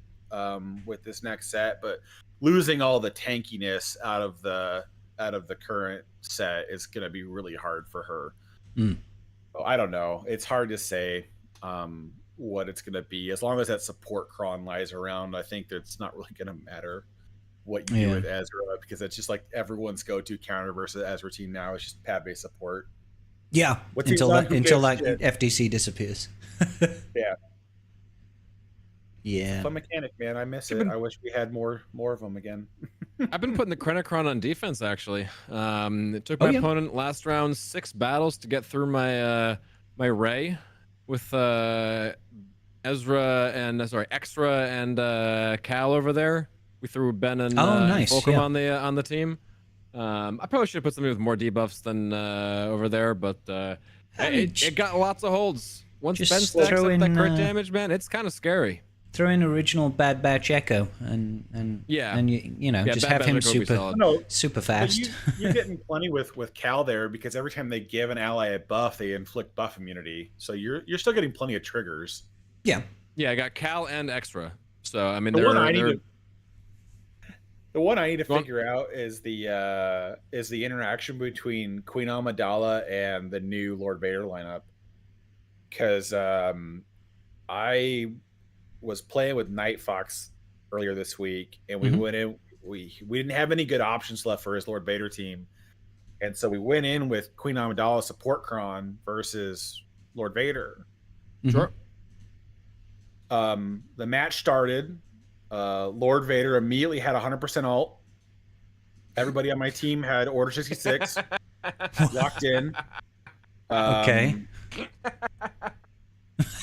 with this next set, but losing all the tankiness out of the current set is going to be really hard for her. I don't know. It's hard to say what it's going to be. As long as that support cron lies around, I think that's not really going to matter what you do with Ezra, because it's just like everyone's go-to counter versus Ezra team now is just pad-based support. Yeah, until that FDC disappears. Yeah. Yeah. Fun mechanic, man. I miss it. I wish we had more of them again. I've been putting the Krennicron on defense, actually. It took my opponent last round 6 battles to get through my my Rey with Extra and Cal over there. We threw Ben and Fulcrum on the team. I probably should have put something with more debuffs than over there, but it got lots of holds. Once Ben stacks up that crit damage, man, it's kind of scary. Throw in original Bad Batch Echo and you know just have him super fast. You're getting plenty with Cal there, because every time they give an ally a buff, they inflict buff immunity. So you're still getting plenty of triggers. Yeah. Yeah, I got Cal and Extra. So I mean, the one I need to figure out is the interaction between Queen Amidala and the new Lord Vader lineup, because I was playing with Night Fox earlier this week, and we went in. We didn't have any good options left for his Lord Vader team, and so we went in with Queen Amidala support Kron versus Lord Vader. Sure. The match started. Lord Vader immediately had 100% ult. Everybody on my team had Order 66. Walked in. Okay.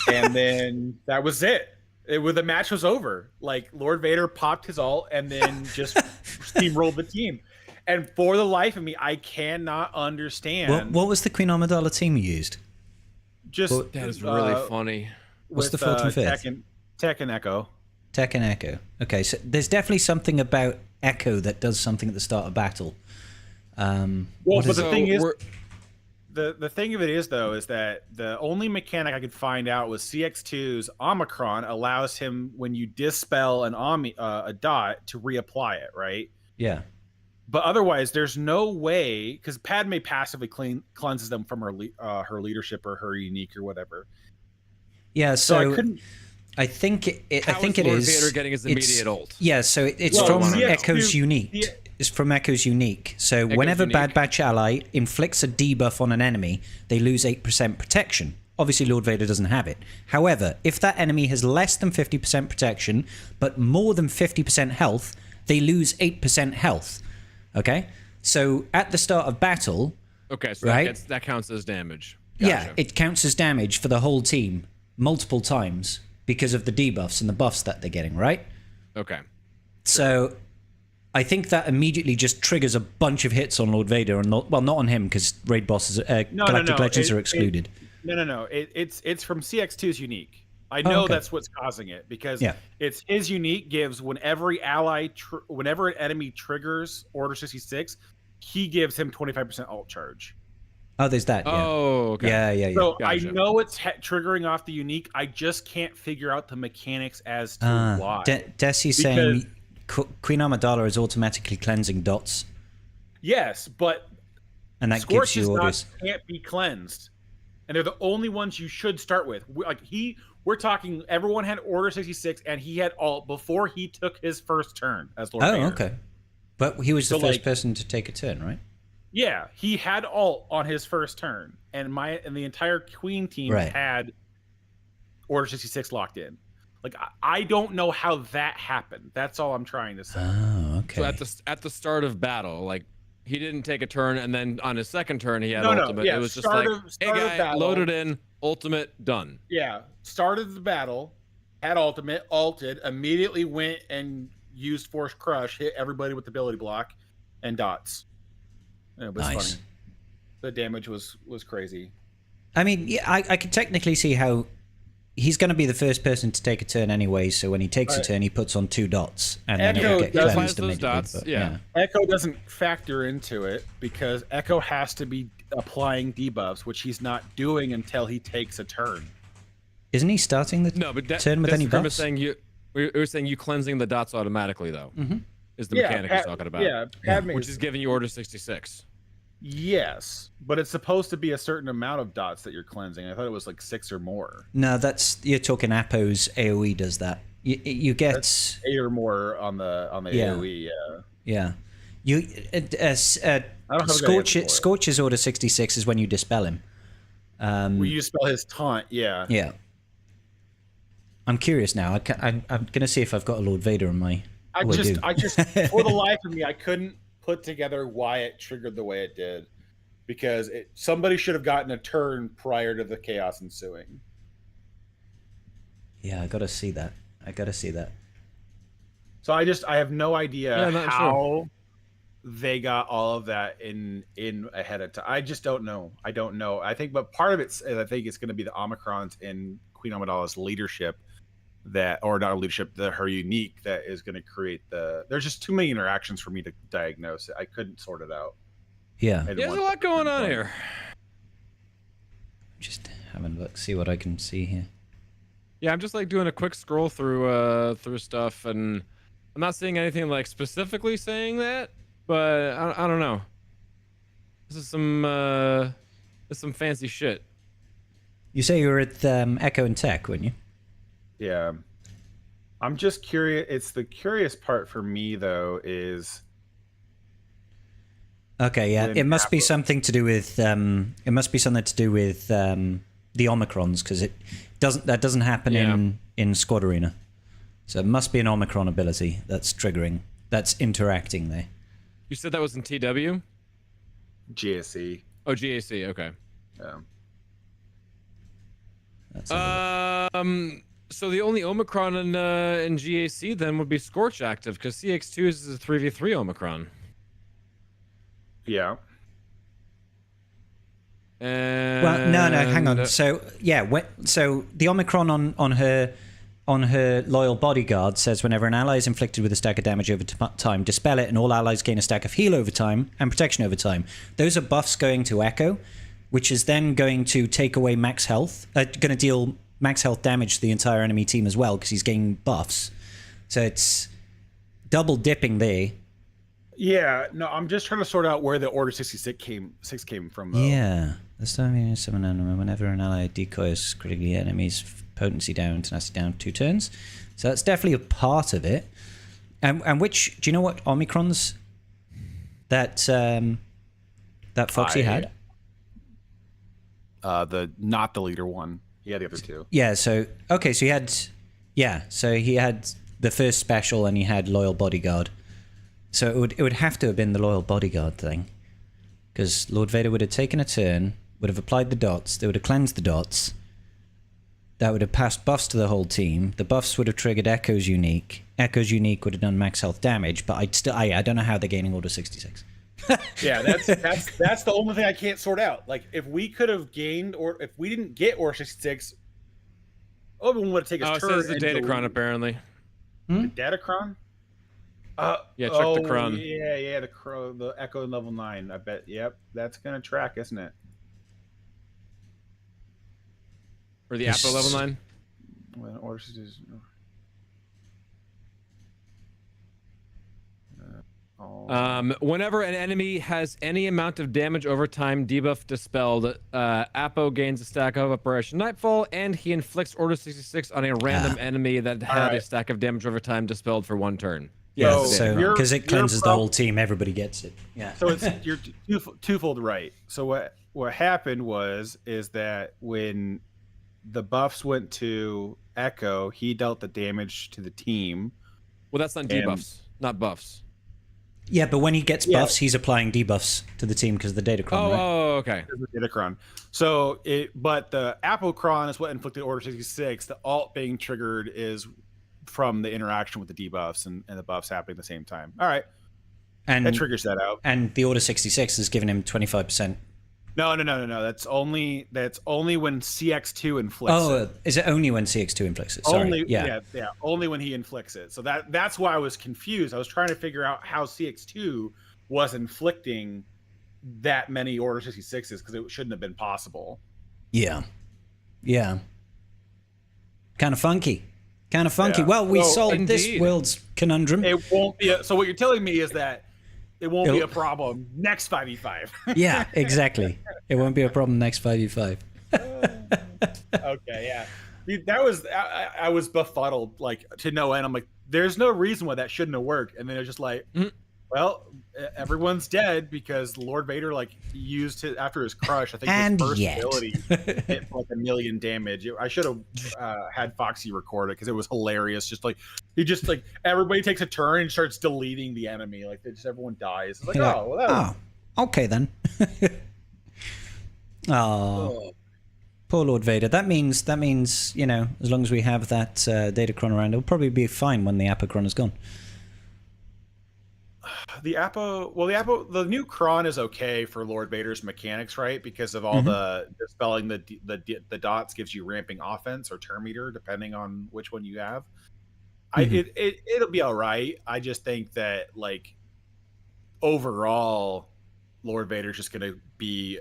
And then that was it. The match was over. Like, Lord Vader popped his ult and then just steamrolled the team. And for the life of me, I cannot understand. What was the Queen Amidala team you used? That is really funny. What's the 4th and 5th? Tech and Echo. Tech and Echo. Okay, so there's definitely something about Echo that does something at the start of battle. The thing is, the thing of it is, though, is that the only mechanic I could find out was CX2's Omicron allows him, when you dispel a dot, to reapply it, right? Yeah. But otherwise, there's no way, because Padme passively cleanses them from her leadership or her unique or whatever. Yeah, so I couldn't. I think it is. Lord Vader getting his immediate ult? Yeah, so it's from Echo's unique. It's from Echo's unique. So whenever Bad Batch ally inflicts a debuff on an enemy, they lose 8% protection. Obviously, Lord Vader doesn't have it. However, if that enemy has less than 50% protection, but more than 50% health, they lose 8% health. Okay? So at the start of battle... Okay, so that counts as damage. Gotcha. Yeah, it counts as damage for the whole team multiple times because of the debuffs and the buffs that they're getting, right? Okay. So I think that immediately just triggers a bunch of hits on Lord Vader, and not on him because raid bosses, Galactic Legends are excluded. No. It's from CX2's unique. I know that's what's causing it because it's his unique gives whenever an enemy triggers Order 66, he gives him 25% alt charge. Oh, there's that. Yeah. Oh, okay. Yeah. So Gotcha. I know it's triggering off the unique. I just can't figure out the mechanics as to why. Desi's saying Queen Amidala is automatically cleansing dots. Yes, but and that gives you orders. Can't be cleansed, and they're the only ones you should start with. We're talking. Everyone had Order 66, and he had alt before he took his first turn as Lord Vader. Okay, but he was the first person to take a turn, right? Yeah, he had alt on his first turn, and the entire Queen team had Order 66 locked in. Like I don't know how that happened. That's all I'm trying to say. Oh, okay. So at the start of battle, like he didn't take a turn, and then on his second turn he had ultimate. Yeah, it was just hey guy, loaded in, ultimate, done. Yeah, started the battle, had ultimate, alted, immediately went and used Force Crush, hit everybody with the ability block, and dots. It was funny. The damage was crazy. I mean, yeah, I could technically see how he's going to be the first person to take a turn anyway. So when he takes a turn, he puts on 2 dots, and then it'll get cleansed immediately. Dots, yeah. Echo doesn't factor into it because Echo has to be applying debuffs, which he's not doing until he takes a turn. Isn't he starting the turn with any buffs? We were saying you cleansing the dots automatically though. Mm-hmm. Is the mechanic he's talking about? Yeah, which is giving you Order 66. Yes, but it's supposed to be a certain amount of dots that you're cleansing. I thought it was like 6 or more. No, you're talking Apo's AOE does that. You get that's 8 or more on the AOE. Yeah. You Scorch's Order 66 is when you dispel him. When you dispel his taunt, yeah. Yeah. I'm curious now. I'm gonna see if I've got a Lord Vader in my. I just for the life of me, I couldn't put together why it triggered the way it did, because somebody should have gotten a turn prior to the chaos ensuing. Yeah, I gotta see that. So I have no idea how they got all of that in ahead of time. I just don't know. I don't know. I think, but part of it's going to be the Omicrons in Queen Amidala's leadership her unique that is going to create there's just too many interactions for me to diagnose it. I couldn't sort it out. Yeah. There's a lot going on here. Just having a look, see what I can see here. Yeah, I'm just like doing a quick scroll through stuff, and I'm not seeing anything like specifically saying that, but I don't know. This is some fancy shit. You say you were at Echo and Tech, weren't you? Yeah. I'm just curious. It's the curious part for me, though, is... Okay, yeah. It must be something to do with... the Omicrons, because that doesn't happen in Squad Arena. So it must be an Omicron ability that's triggering, that's interacting there. You said that was in TW? GAC. Oh, GAC, okay. Yeah. So the only Omicron in GAC then would be Scorch active, because CX2 is a 3v3 Omicron. Yeah. And well, no, hang on. So so the Omicron on her loyal bodyguard says whenever an ally is inflicted with a stack of damage over time, dispel it, and all allies gain a stack of heal over time and protection over time. Those are buffs going to Echo, which is then going to take away max health. Going to deal max health damage to the entire enemy team as well, because he's gaining buffs. So it's double dipping there. Yeah, no, I'm just trying to sort out where the Order 66 came from, though. Yeah. This time you summon an enemy whenever an ally decoys critically enemies potency down, tenacity down 2 turns. So that's definitely a part of it. And which, do you know what Omicrons that Foxy had? Not the leader one. He had the other 2. Yeah, so he had the first special and he had Loyal Bodyguard. So it would have to have been the Loyal Bodyguard thing. Because Lord Vader would have taken a turn, would have applied the dots, they would have cleansed the dots. That would have passed buffs to the whole team. The buffs would have triggered Echo's unique. Echo's unique would have done max health damage, but I don't know how they're gaining Order 66. Yeah, that's the only thing I can't sort out. Like, if we could have gained, or if we didn't get Order 66, Obi-Wan would have taken his turn. It says the Datacron, apparently. The Datacron? Yeah, check the Cron. Yeah, the Echo level 9. I bet. Yep, that's gonna track, isn't it? Or the Apo level 9. When Order 66. Whenever an enemy has any amount of damage over time debuff dispelled, Apo gains a stack of Operation Nightfall, and he inflicts Order 66 on a random enemy that had a stack of damage over time dispelled for 1 turn. Yeah, so because it cleanses the whole team, everybody gets it. Yeah. So it's you're twofold right. So what happened is that when the buffs went to Echo, he dealt the damage to the team. Well, that's not debuffs, not buffs. Yeah, but when he gets buffs, he's applying debuffs to the team because of the Datacron. Oh, okay. The Datacron. So but the Apocron is what inflicted Order 66. The alt being triggered is from the interaction with the debuffs and the buffs happening at the same time. All right, and that triggers that out. And the Order 66 has given him 25%. No. That's only when CX2 inflicts. Oh, is it only when CX2 inflicts it? Sorry. Yeah, only when he inflicts it. So that's why I was confused. I was trying to figure out how CX2 was inflicting that many Order 66s because it shouldn't have been possible. Yeah. Kind of funky. Yeah. Well, we solved this world's conundrum. It won't be. So what you're telling me is that it won't be a problem next 5v5. Yeah, exactly. It won't be a problem next 5v5. Okay, yeah. Dude, I was befuddled like to no end. I'm like, there's no reason why that shouldn't have worked. And then it's just like, well, everyone's dead because Lord Vader like used his after his crush. I think his first ability hit like 1 million damage. I should have had Foxy record it because it was hilarious. Just like he just like everybody takes a turn and starts deleting the enemy. Like everyone dies. It's like, okay then. Poor Lord Vader. That means as long as we have that Datacron around, it'll probably be fine when the Apocron is gone. The new Cron is okay for Lord Vader's mechanics, right? Because of all the dispelling the dots gives you ramping offense or turn meter, depending on which one you have. It'll be all right. I just think that like overall, Lord Vader's just gonna be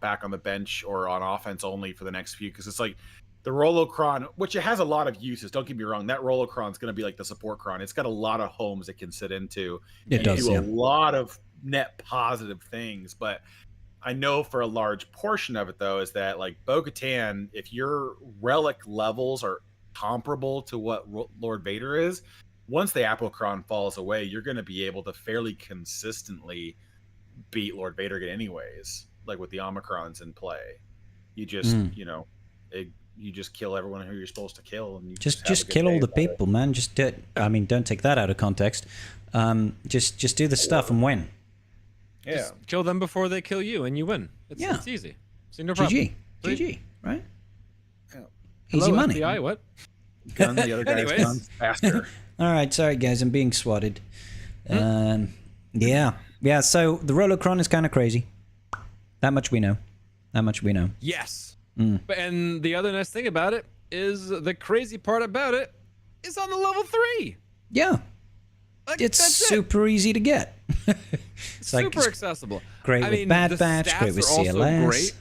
back on the bench or on offense only for the next few because it's like. The Rolocron, which it has a lot of uses, don't get me wrong, that Rolocron is going to be like the support Cron. It's got a lot of homes it can sit into. It does, do a lot of net positive things. But I know for a large portion of it, though, is that like Bo-Katan, if your relic levels are comparable to what Lord Vader is, once the Apocron falls away, you're going to be able to fairly consistently beat Lord Vader again anyways, like with the Omicrons in play. You just, you just kill everyone who you're supposed to kill, and you just kill all the people, man. Just do it. I mean, don't take that out of context. Just do the stuff and win. Yeah, just kill them before they kill you, and you win. It's easy. See, no problem. GG, right? Yeah. Easy money. FBI, what? Gun the other guy's guns faster. All right, sorry guys, I'm being swatted. Yeah. So the Rolocron is kind of crazy. That much we know. Yes. And the other nice thing about it is the crazy part about it is on the level 3. Yeah. It's super easy to get. It's super accessible. Great with Bad Batch, great with CLS.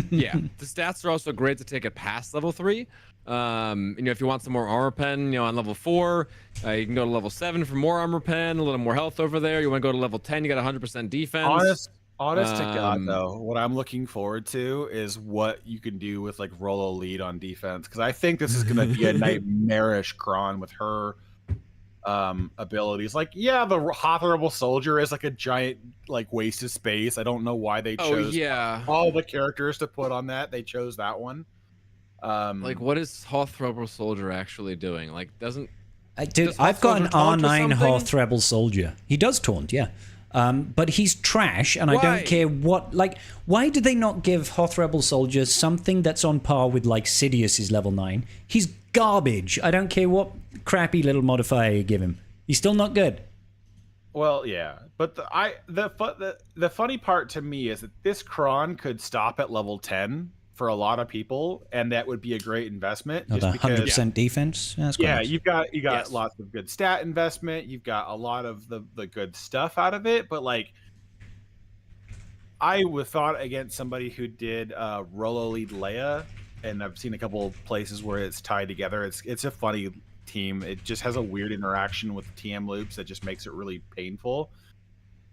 Yeah, the stats are also great to take it past level 3. If you want some more armor pen, on level 4, you can go to level 7 for more armor pen, a little more health over there. You want to go to level 10, you got 100% defense. Honest to God, though, what I'm looking forward to is what you can do with like Rolo lead on defense, because I think this is going to be a nightmarish Cron with her abilities. Like, the Honorable Soldier is like a giant like waste of space. I don't know why they chose all the characters to put on that. They chose that one. Like, what is Hoth Rebel Soldier actually doing? Like, I've got an R9 Hoth Rebel Soldier. He does taunt, yeah. But he's trash, and I Why? don't care what. Like, why did they not give Hoth Rebel Soldier something that's on par with like Sidious's level 9? He's garbage. I don't care what crappy little modifier you give him. He's still not good. Well, yeah, but the funny part to me is that this Kron could stop at level 10 for a lot of people, and that would be a great investment. Not Just because, 100% defense. That's quite nice. you got Yes. lots of good stat investment. You've got a lot of the good stuff out of it, but like, I would thought against somebody who did Rolo lead Leia, and I've seen a couple places where it's tied together. It's a funny team. It just has a weird interaction with TM loops that just makes it really painful.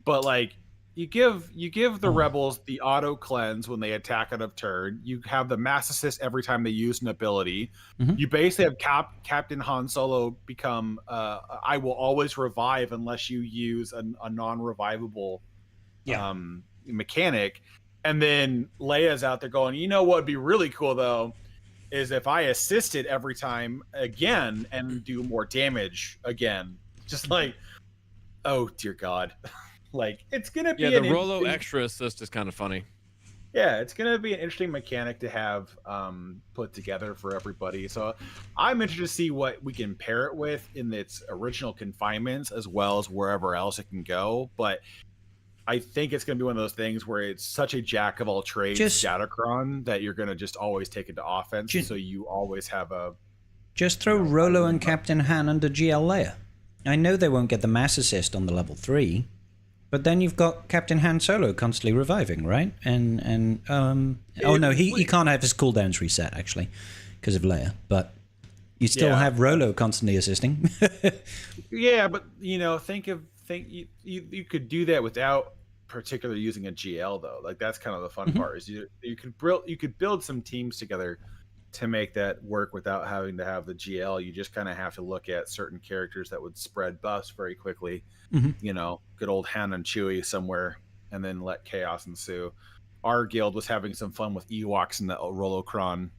But like, you give the rebels the auto cleanse when they attack out of turn. You have the mass assist every time they use an ability. You basically have Captain Han Solo become I will always revive unless you use a non-revivable mechanic. And then Leia's out there going, you know what would be really cool though is if I assisted every time again and do more damage again. Just like, oh dear God. Like, it's gonna be Yeah, the Rolo extra assist is kind of funny. Yeah, it's gonna be an interesting mechanic to have put together for everybody. So I'm interested to see what we can pair it with in its original confinements as well as wherever else it can go. But I think it's gonna be one of those things where it's such a jack of all trades Datacron that you're gonna just always take it to offense. So you always have a just throw Rolo and Captain Han under GL Leia. I know they won't get the mass assist on the level 3. But then you've got Captain Han Solo constantly reviving, right? And oh no, he can't have his cooldowns reset actually because of Leia. But you still have Rolo constantly assisting. Yeah, but you know, you could do that without particularly using a GL though. Like that's kind of the fun part is you could build some teams together to make that work without having to have the GL. You just kind of have to look at certain characters that would spread buffs very quickly. You know, good old Han and Chewie somewhere, and then let chaos ensue. Our guild was having some fun with Ewoks in the Rolocron,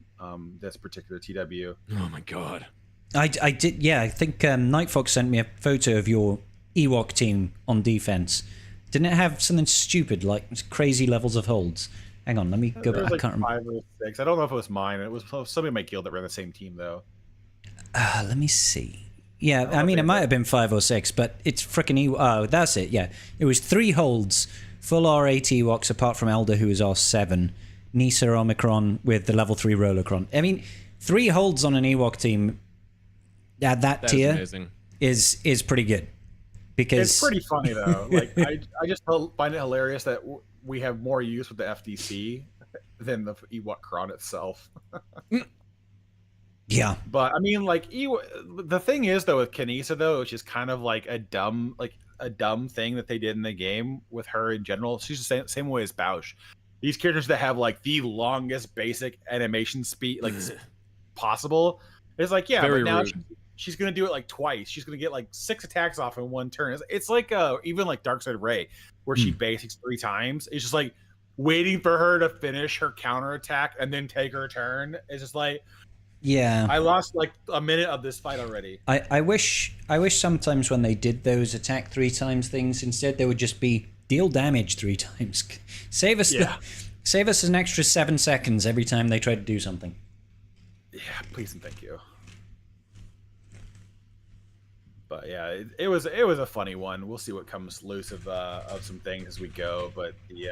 this particular TW. Oh my God. I did, yeah. I think Night Fox sent me a photo of your Ewok team on defense. Didn't it have something stupid like crazy levels of holds? Hang on, let me go back. Like I can't remember. 5 or 6. I don't know if it was mine. It was somebody in my guild that ran the same team though. Let me see. Yeah, I mean, it might have been 5 or 6, but it's freaking Oh, that's it, yeah. It was 3 holds, full R8 Ewoks, apart from Elder, who is R7, Nisa Omicron with the level 3 Rolocron. I mean, 3 holds on an Ewok team at that tier is pretty good. Because it's pretty funny, though. Like, I just find it hilarious that we have more use with the FDC than the Ewok Kron itself. Yeah, but I mean, like, the thing is though with Kanisa though, which is kind of like a dumb thing that they did in the game with her in general. She's the same way as Bausch. These characters that have like the longest basic animation speed like possible. It's like but now she's gonna do it like twice. She's gonna get like 6 attacks off in one turn. It's like even like Darkseid Ray, where she basics 3 times. It's just like waiting for her to finish her counter attack and then take her turn. It's just like. Yeah, I lost like a minute of this fight already. I wish sometimes when they did those attack 3 times things, instead they would just be deal damage 3 times. Save us an extra 7 seconds every time they try to do something. Yeah, please and thank you. But yeah, it was a funny one. We'll see what comes loose of some things as we go. But the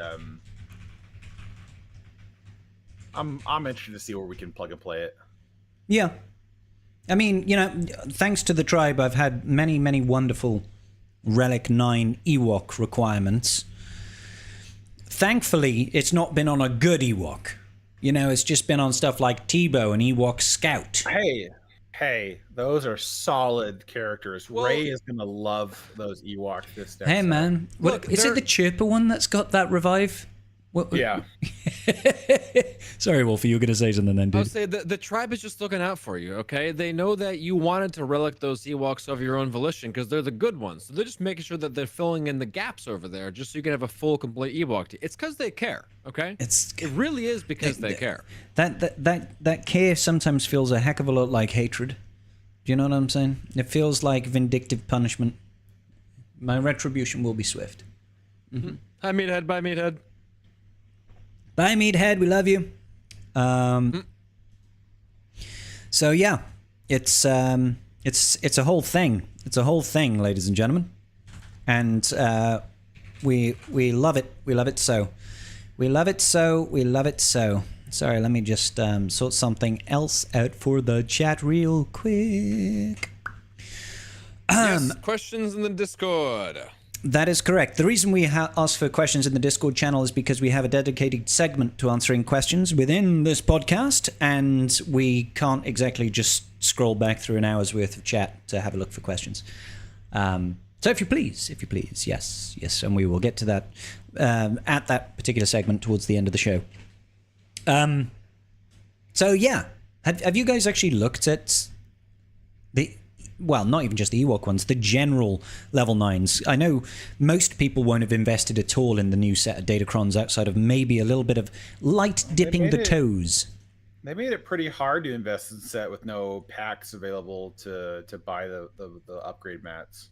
I'm interested to see where we can plug and play it. Yeah. I mean, you know, thanks to the tribe, I've had many, many wonderful Relic 9 Ewok requirements. Thankfully, it's not been on a good Ewok. You know, it's just been on stuff like Tebow and Ewok Scout. Hey, those are solid characters. Well, Ray is going to love those Ewoks this next Hey, man. Look, is it the Chirper one that's got that revive? Yeah. Sorry, Wolfie, you were going to say something then, dude. I'll say the tribe is just looking out for you, okay? They know that you wanted to relic those Ewoks of your own volition because they're the good ones. So they're just making sure that they're filling in the gaps over there just so you can have a full, complete Ewok team. It's because they care, okay? It really is because they care. That care sometimes feels a heck of a lot like hatred. Do you know what I'm saying? It feels like vindictive punishment. My retribution will be swift. Hi, Meathead. Bye, Meathead. Bye, Meathead. We love you. So yeah, it's a whole thing. It's a whole thing, ladies and gentlemen, and we love it. We love it so. We love it so. We love it so. Sorry, let me just sort something else out for the chat real quick. Yes, questions in the Discord. That is correct. The reason we ask for questions in the Discord channel is because we have a dedicated segment to answering questions within this podcast, and we can't exactly just scroll back through an hour's worth of chat to have a look for questions. So if you please, yes, and we will get to that at that particular segment towards the end of the show. So yeah, have you guys actually looked at well, not even just the Ewok ones, the general level 9s. I know most people won't have invested at all in the new set of Datacrons outside of maybe a little bit of light dipping the toes. They made it pretty hard to invest in set with no packs available to buy the upgrade mats.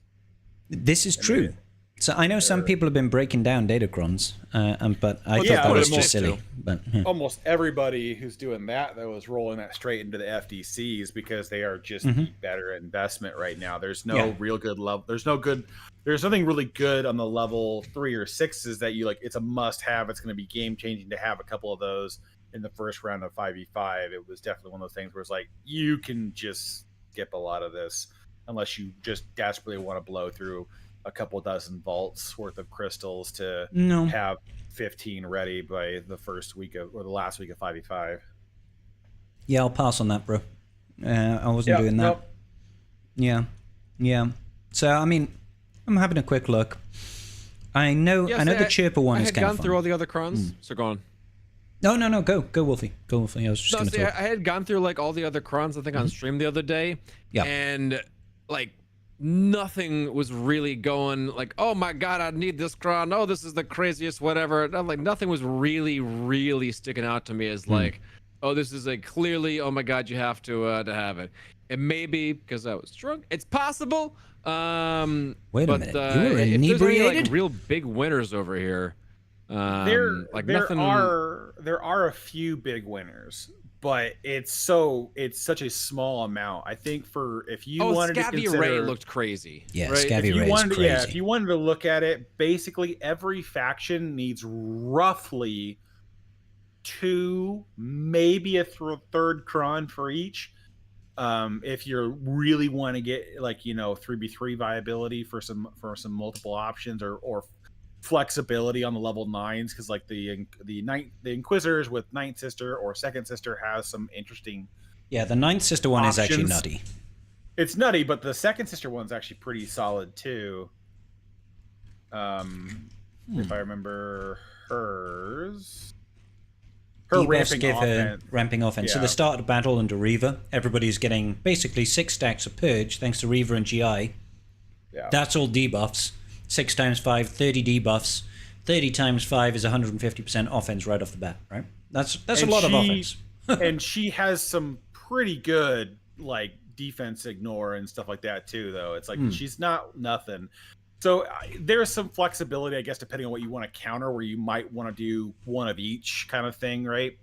This is true. So I know some people have been breaking down Datacrons, but I thought that was just silly. But almost everybody who's doing that though is rolling that straight into the FDCs because they are just better investment right now. There's no real good level. There's nothing really good on the level 3 or 6s that you like. It's a must-have. It's going to be game-changing to have a couple of those in the first round of 5v5. It was definitely one of those things where it's like you can just skip a lot of this unless you just desperately want to blow through a couple dozen vaults worth of crystals to have 15 ready by the first week of, or the last week of 5v5. Yeah, I'll pass on that, bro. I wasn't doing that. Nope. Yeah. So, I mean, I'm having a quick look. I know the Chirper one is kind of fun. I had gone through all the other crons, so go on. No, go Wolfie. Go Wolfie. I was just going to talk. I had gone through like all the other crons, I think, on stream the other day. Yeah. And like nothing was really going like, oh my god, I need this cron. Oh, this is the craziest whatever. Like nothing was really sticking out to me as like, oh, this is a clearly, oh my god, you have to have it. It may be because I was drunk. It's possible. Wait a minute. You were if inebriated? there's any, like, real big winners over here. There are a few big winners, but it's such a small amount. I think if you wanted to consider, Ray looked crazy. Yeah, right? Scabby Ray's crazy. Yeah, if you wanted to look at it, basically every faction needs roughly 2, maybe a third cron for each. If you really want to get 3v3 viability for some multiple options or flexibility on the level 9s, because like the Inquisitors with Ninth Sister or Second Sister has some interesting. Yeah, the Ninth Sister one options. Is actually nutty. It's nutty, but the Second Sister one's actually pretty solid too. If I remember hers. Ramping offense. So the start of battle under Reaver, everybody's getting basically 6 stacks of Purge thanks to Reaver and GI. Yeah. That's all debuffs. 6 times 5, 30 debuffs. 30 times 5 is 150% offense right off the bat, right? That's a lot of offense. And she has some pretty good like defense ignore and stuff like that too, though. It's like she's not nothing. So there's some flexibility, I guess, depending on what you want to counter, where you might want to do one of each kind of thing, right?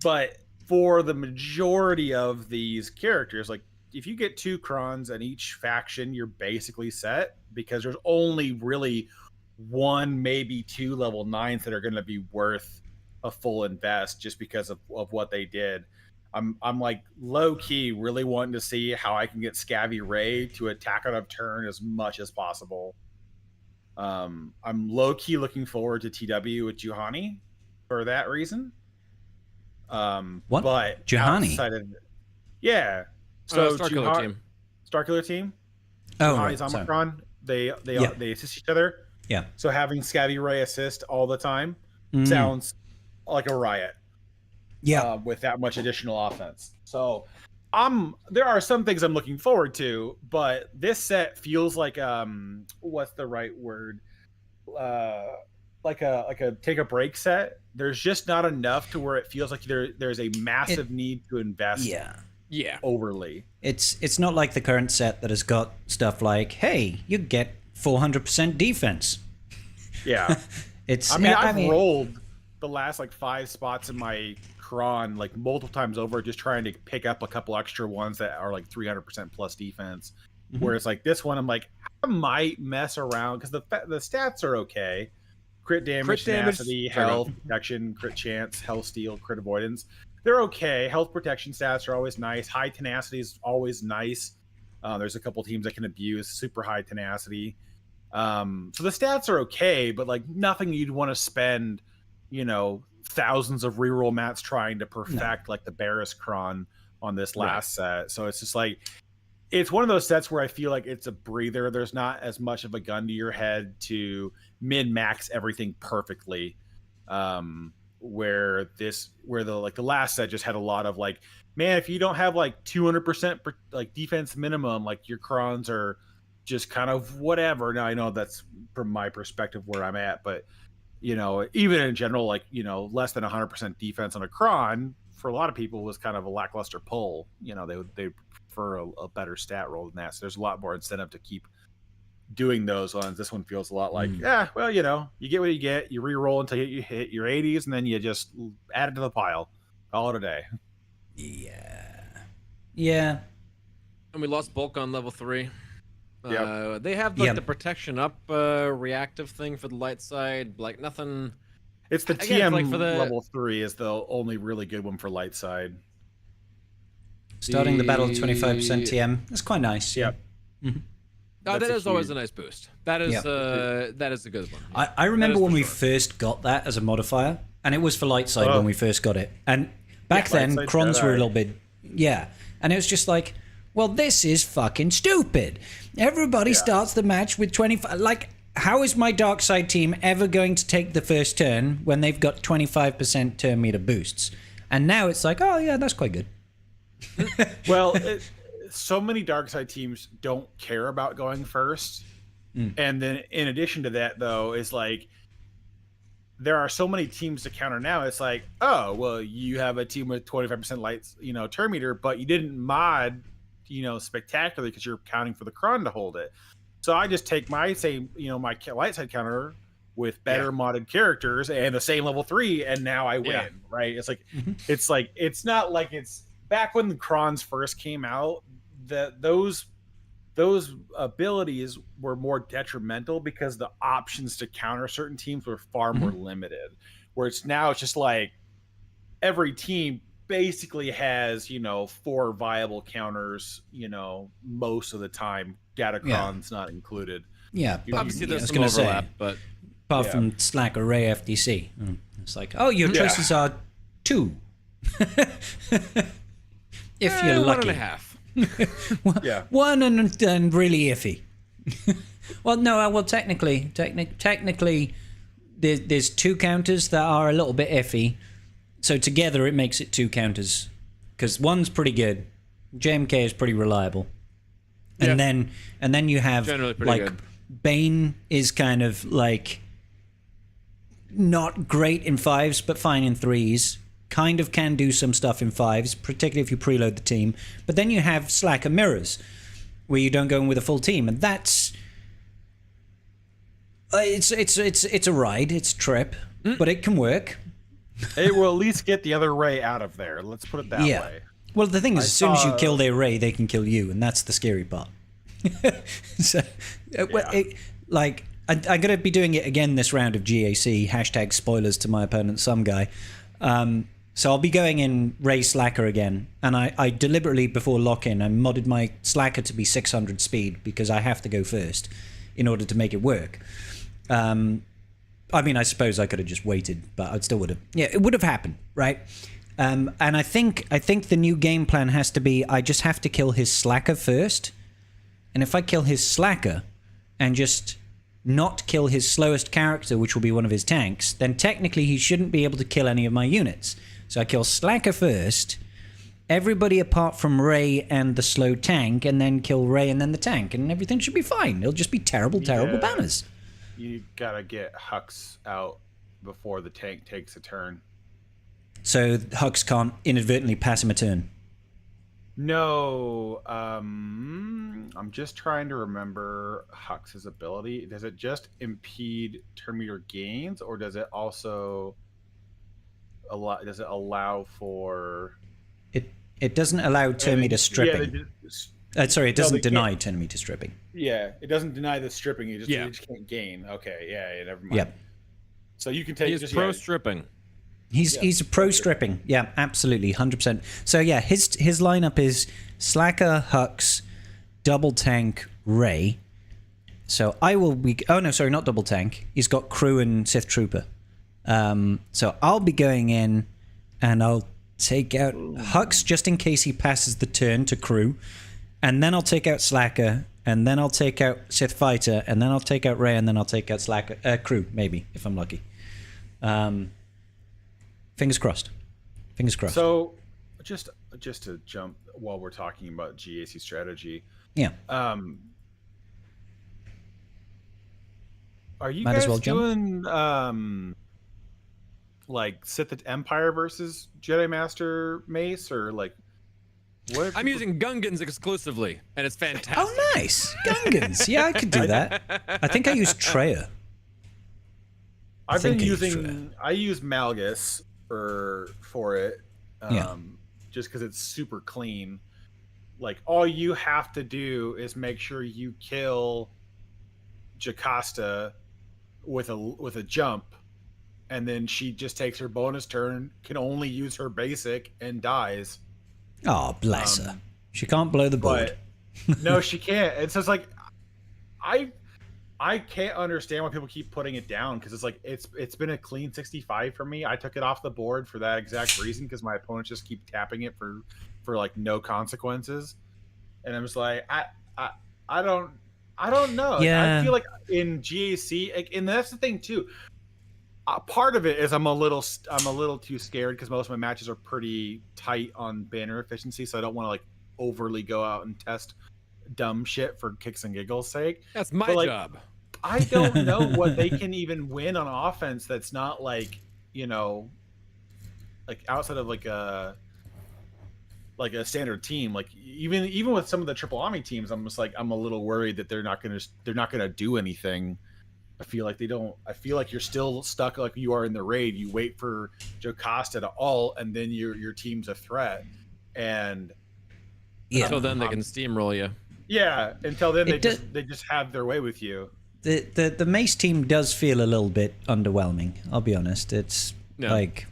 But for the majority of these characters, like if you get 2 crons in each faction, you're basically set, because there's only really 1, maybe 2 level 9s that are going to be worth a full invest just because of what they did. I'm like low key really wanting to see how I can get Scabby Ray to attack on a turn as much as possible. I'm low key looking forward to TW with Juhani for that reason. What? But Juhani? Yeah. So Starkiller team. Oh, Juhani's right. Omicron. They assist each other. Yeah. So having Scabby Ray assist all the time sounds like a riot. Yeah. With that much additional offense. So there are some things I'm looking forward to, but this set feels like what's the right word? Like a take a break set. There's just not enough to where it feels like there's a massive need to invest. Yeah. Overly. It's not like the current set that has got stuff like, hey, you get 400% defense. Yeah. It's. I mean, I I've mean, rolled the last like 5 spots in my cron like multiple times over, just trying to pick up a couple extra ones that are like 300% plus defense. Whereas like this one, I'm like, I might mess around because the stats are okay. Crit damage, tenacity, health, protection, crit chance, health steal, crit avoidance. They're okay. Health protection stats are always nice. High tenacity is always nice. There's a couple teams that can abuse super high tenacity. So the stats are okay, but like nothing you'd want to spend, thousands of reroll mats trying to perfect like the Barris Cron on this last set. So it's just like, it's one of those sets where I feel like it's a breather. There's not as much of a gun to your head to min max everything perfectly. Where the last set just had a lot of like, man, if you don't have like 200% like defense minimum, like your crons are just kind of whatever. Now I know that's from my perspective where I'm at, but even in general, like, less than 100% defense on a cron for a lot of people was kind of a lackluster pull. They prefer a better stat roll than that. So there's a lot more incentive to keep doing those ones. This one feels a lot like, you get what you get. You re-roll until you hit your 80s, and then you just add it to the pile. Call it a day. Yeah. And we lost bulk on level 3. Yep. They have like the protection up reactive thing for the light side. Like nothing. It's the Again, TM like for the level 3 is the only really good one for light side. Starting the battle at 25% TM. That's quite nice. Yep. Mm-hmm. Oh, that is always a nice boost. That is that is a good one. I remember when we first got that as a modifier, and it was for light side when we first got it. And back then, crons were a little bit, and it was just like, well, this is fucking stupid. Everybody starts the match with 25. Like, how is my dark side team ever going to take the first turn when they've got 25% turn meter boosts? And now it's like, oh yeah, that's quite good. Well, so many dark side teams don't care about going first. And then in addition to that, though, is like, there are so many teams to counter now. It's like, oh, well, you have a team with 25% lights, turn meter, but you didn't mod, spectacularly because you're counting for the cron to hold it. So I just take my same, my light side counter with better modded characters and the same level 3, and now I win, right? It's like, it's not like it's back when the crons first came out, those abilities were more detrimental because the options to counter certain teams were far more limited. Where it's just like every team basically has 4 viable counters most of the time, Datacron's not included. But obviously there's some overlap, but apart from Slack or Ray FDC, it's like, oh, your choices are 2 if you're lucky. 1.5. One and really iffy. Well, technically, there's 2 counters that are a little bit iffy. So together it makes it 2 counters, because one's pretty good, JMK is pretty reliable, and then you have like good. Bane is kind of like not great in 5s, but fine in 3s. Kind of can do some stuff in 5s, particularly if you preload the team. But then you have Slacker Mirrors, where you don't go in with a full team, and that's it's a ride, it's a trip, but it can work. It will at least get the other Ray out of there. Let's put it that way. Well, the thing is, as soon as you kill their Ray, they can kill you, and that's the scary part. So, I'm going to be doing it again this round of GAC. # spoilers to my opponent, some guy. So I'll be going in Ray Slacker again, and I deliberately, before lock-in, I modded my Slacker to be 600 speed because I have to go first in order to make it work. I mean, I suppose I could have just waited, but I still would have. Yeah, it would have happened, right? And I think the new game plan has to be, I just have to kill his Slacker first, and if I kill his Slacker and just not kill his slowest character, which will be one of his tanks, then technically he shouldn't be able to kill any of my units. So I kill Slacker first, everybody apart from Ray and the slow tank, and then kill Ray and then the tank, and everything should be fine. It'll just be terrible banners. You gotta get Hux out before the tank takes a turn. So Hux can't inadvertently pass him a turn. No, I'm just trying to remember Hux's ability. Does it just impede turn meter gains, or does it also allow? Does it allow for? It doesn't allow turn meter stripping. Sorry, it doesn't deny turn meter stripping. Yeah, it doesn't deny the stripping. You Yeah. just can't gain. Okay, yeah, never mind. Yep. So you can take He's just pro stripping. He's a pro stripping. Yeah, absolutely, 100%. So yeah, his lineup is Slacker, Hux, Double Tank, Ray. So I will be. Oh no, sorry, not Double Tank. He's got Crew and Sith Trooper. So I'll be going in, and I'll take out Hux just in case he passes the turn to Crew, and then I'll take out Slacker, and then I'll take out Sith Fighter, and then I'll take out Ray, and then I'll take out Slacker, Crew maybe if I'm lucky. Fingers crossed. Fingers crossed. So, just to jump while we're talking about GAC strategy. Yeah. Are you Might as guys well jump. doing like Sith Empire versus Jedi Master Mace, or like what? I'm using Gungans exclusively, and it's fantastic. Oh, nice. Gungans. Yeah, I could do that. I think I used Treya. I've been think I used using. I use Malgus for it. Yeah. Just because it's super clean. Like all you have to do is make sure you kill Jocasta with a jump, and then she just takes her bonus turn, can only use her basic, and dies. Oh, bless her. She can't blow the board. But no, she can't. And so it's like I can't understand why people keep putting it down, because it's like it's been a clean 65 for me. I took it off the board for that exact reason, because my opponents just keep tapping it for like no consequences, and I'm just like I don't know. Yeah. I feel like in GAC, like, and that's the thing too. Part of it is I'm a little too scared, because most of my matches are pretty tight on banner efficiency, so I don't want to like overly go out and test dumb shit for kicks and giggles sake. That's my job. I don't know what they can even win on offense that's not like, like outside of like a standard team. Like even with some of the triple Omni teams, I'm just like, I'm a little worried that they're not gonna do anything. I feel like you're still stuck like you are in the raid. You wait for Jocasta to ult, and then your team's a threat. And Yeah. Until then, they can steamroll you. yeah, until then they just have their way with you. The Mace team does feel a little bit underwhelming, I'll be honest. It's Yeah. like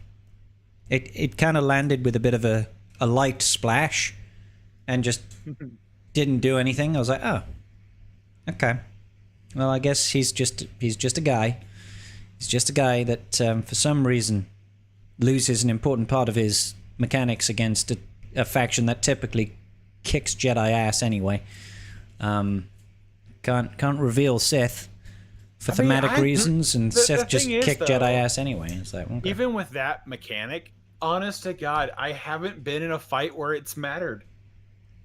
it kind of landed with a bit of a light splash and just didn't do anything. I was like, oh, okay. Well, I guess he's just a guy. He's just a guy that for some reason loses an important part of his mechanics against a faction that typically kicks Jedi ass anyway. Can't reveal Sith for thematic reasons, and Sith just kick Jedi ass anyway. It's like, okay. Even with that mechanic, honest to God, I haven't been in a fight where it's mattered.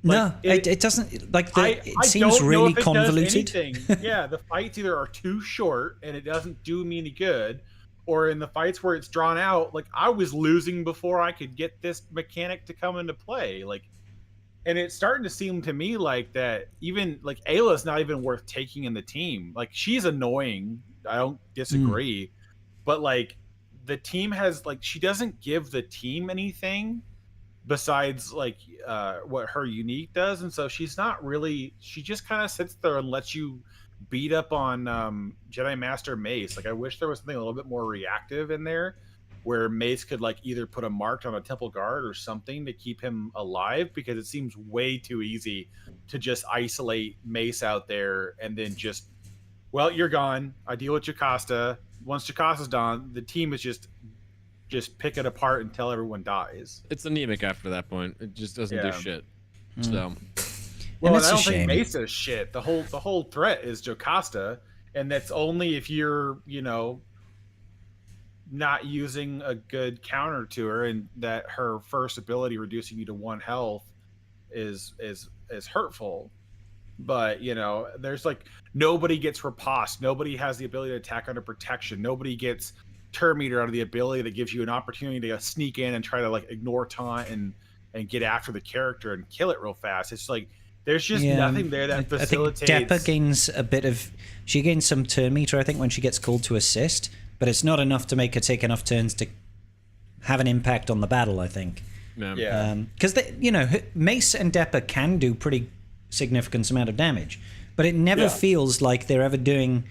No, it doesn't. Like it I seems don't know really if it does convoluted. anything. Yeah, the fights either are too short and it doesn't do me any good, or in the fights where it's drawn out, like I was losing before I could get this mechanic to come into play. Like, and it's starting to seem to me like that even like Ayla's not even worth taking in the team. Like, she's annoying. I don't disagree. But like the team has like, she doesn't give the team anything besides like what her unique does, and so she's not really, she just kind of sits there and lets you beat up on Jedi Master Mace. Like, I wish there was something a little bit more reactive in there where Mace could like either put a mark on a temple guard or something to keep him alive, because it seems way too easy to just isolate Mace out there and then just, well, you're gone. I deal with Jocasta. Once Jocasta's gone, the team is just pick it apart until everyone dies. It's anemic after that point. It just doesn't do shit. So, well, it's I a don't think shame. Mace does shit. The whole threat is Jocasta, and that's only if you're, not using a good counter to her, and that her first ability reducing you to 1 health is hurtful. But there's like, nobody gets riposte, nobody has the ability to attack under protection, nobody gets turn meter out of the ability that gives you an opportunity to sneak in and try to like ignore taunt and get after the character and kill it real fast. It's like there's just Yeah, nothing there that facilitates. I think Deppa gains a bit of. She gains some turn meter, I think, when she gets called to assist, but it's not enough to make her take enough turns to have an impact on the battle, I think. Yeah. Because Mace and Deppa can do pretty significant amount of damage, but it never feels like they're ever doing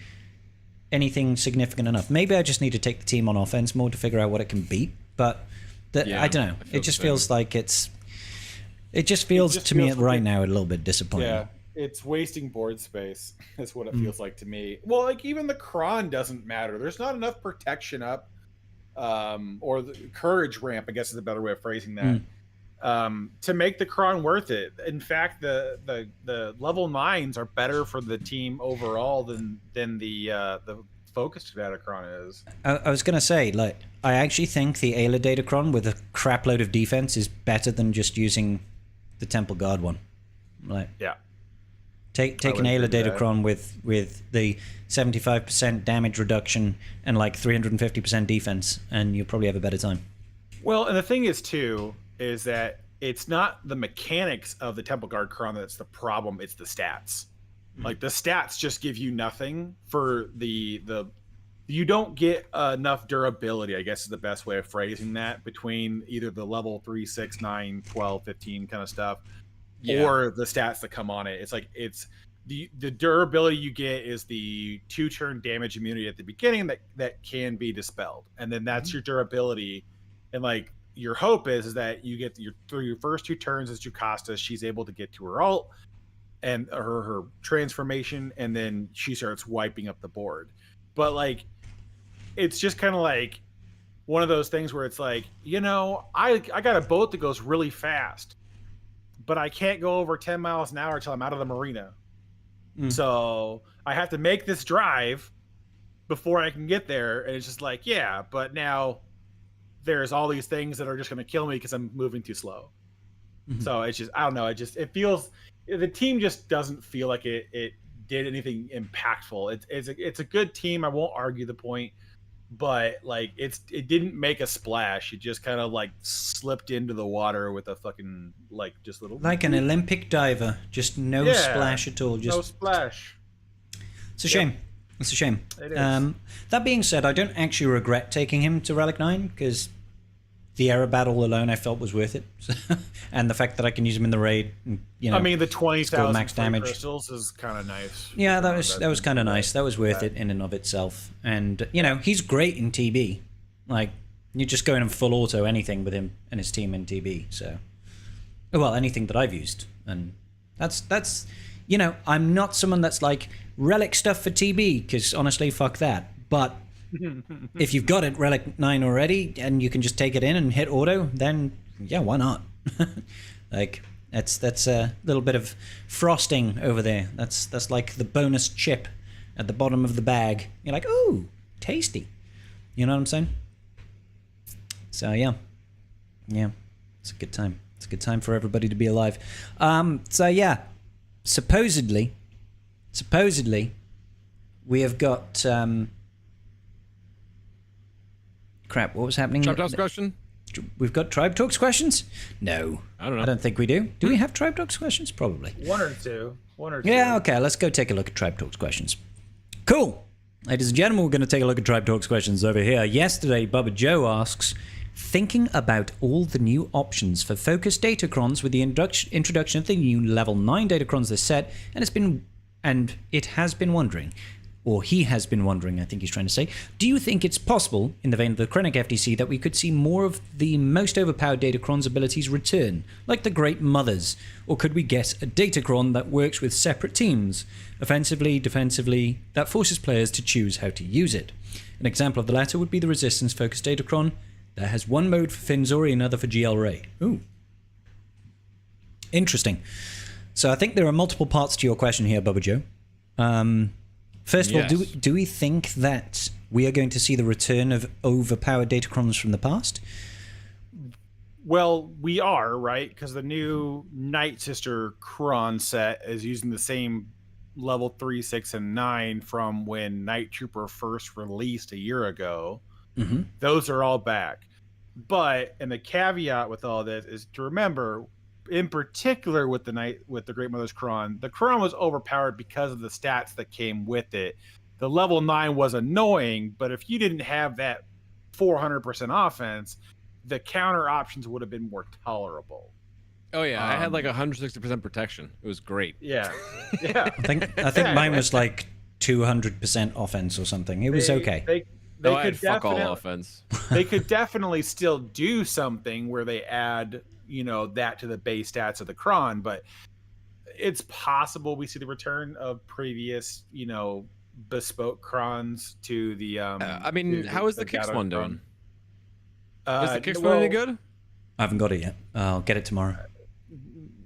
anything significant enough. Maybe I just need to take the team on offense more to figure out what it can beat, but I don't know. It just feels like it's. It just feels to me right now a little bit disappointing. Yeah, it's wasting board space. That's what it feels like to me. Well, like even the Kron doesn't matter. There's not enough protection up, or the courage ramp, I guess is a better way of phrasing that, to make the Kron worth it. In fact, the level 9s are better for the team overall than the focused Datacron is. I was gonna say, like, I actually think the Ayla Datacron with a crap load of defense is better than just using the Temple Guard one. Like, take an Ayla Datacron with the 75% damage reduction and like 350% defense, and you'll probably have a better time. Well, and the thing is too is that it's not the mechanics of the Temple Guard Kron that's the problem, it's the stats. Like the stats just give you nothing for the you don't get enough durability, I guess is the best way of phrasing that, between either the level 3, 6, 9, 12, 15 kind of stuff or the stats that come on it. It's like it's the durability you get is the 2-turn damage immunity at the beginning that can be dispelled, and then that's your durability. And like your hope is that you get through your first 2 turns as Jocasta, she's able to get to her ult and her transformation, and then she starts wiping up the board. But like it's just kind of like one of those things where it's like, I got a boat that goes really fast, but I can't go over 10 miles an hour till I'm out of the marina. So I have to make this drive before I can get there. And it's just like, yeah, but now there's all these things that are just going to kill me because I'm moving too slow. So it's just, I don't know. It feels, the team just doesn't feel like it did anything impactful. It's a good team. I won't argue the point, but like it didn't make a splash. It just kind of like slipped into the water with a fucking like just little like an Olympic diver, just no splash at all. Just no splash. It's a shame. It's a shame. It is. That being said, I don't actually regret taking him to Relic 9 because the era battle alone I felt was worth it, and the fact that I can use him in the raid, I mean, the 20,000 max damage crystals is kind of nice. Yeah, that was kind of nice. That was worth it in and of itself. And he's great in TB. Like you just go in full auto anything with him and his team in TB. So, well, anything that I've used, and that's I'm not someone that's like relic stuff for TB because honestly, fuck that. But if you've got it Relic 9 already and you can just take it in and hit auto, then yeah, why not? Like that's a little bit of frosting over there. That's like the bonus chip at the bottom of the bag. You're like, ooh, tasty. You know what I'm saying? So yeah, it's a good time. It's a good time for everybody to be alive. So yeah, supposedly, we have got. Crap, what was happening? Tribe Talks question? We've got Tribe Talks questions? No. I don't know. I don't think we do. Do we have Tribe Talks questions? Probably. One or two. Yeah, okay, let's go take a look at Tribe Talks questions. Cool. Ladies and gentlemen, we're going to take a look at Tribe Talks questions over here. Yesterday, Bubba Joe asks, thinking about all the new options for focused Datacrons with the introduction of the new level 9 Datacrons this set, and it has been wondering, or he has been wondering, I think he's trying to say, do you think it's possible, in the vein of the Krennic FTC, that we could see more of the most overpowered Datacron's abilities return, like the Great Mothers? Or could we get a Datacron that works with separate teams, offensively, defensively, that forces players to choose how to use it? An example of the latter would be the Resistance-focused Datacron that has one mode for Finzori and another for GL Ray. Ooh. Interesting. So I think there are multiple parts to your question here, Bubba Joe. First of all, do we think that we are going to see the return of overpowered Datacrons from the past? Well, we are, right? Because the new Night Sister Kron set is using the same level 3, 6, and 9 from when Night Trooper first released a year ago. Those are all back. But and the caveat with all this is to remember, in particular with the Great Mother's Kron, the Kron was overpowered because of the stats that came with it. The level 9 was annoying, but if you didn't have that 400% offense, the counter options would have been more tolerable. Oh yeah, I had like 160% protection. It was great. Yeah, yeah. I think mine was like 200% offense or something. It was okay. They could fuck all offense. They could definitely still do something where they add, that to the base stats of the Kron, but it's possible we see the return of previous, bespoke Krons to the. I mean, how is the Kix one doing? Is the Kix well, one any good? I haven't got it yet. I'll get it tomorrow.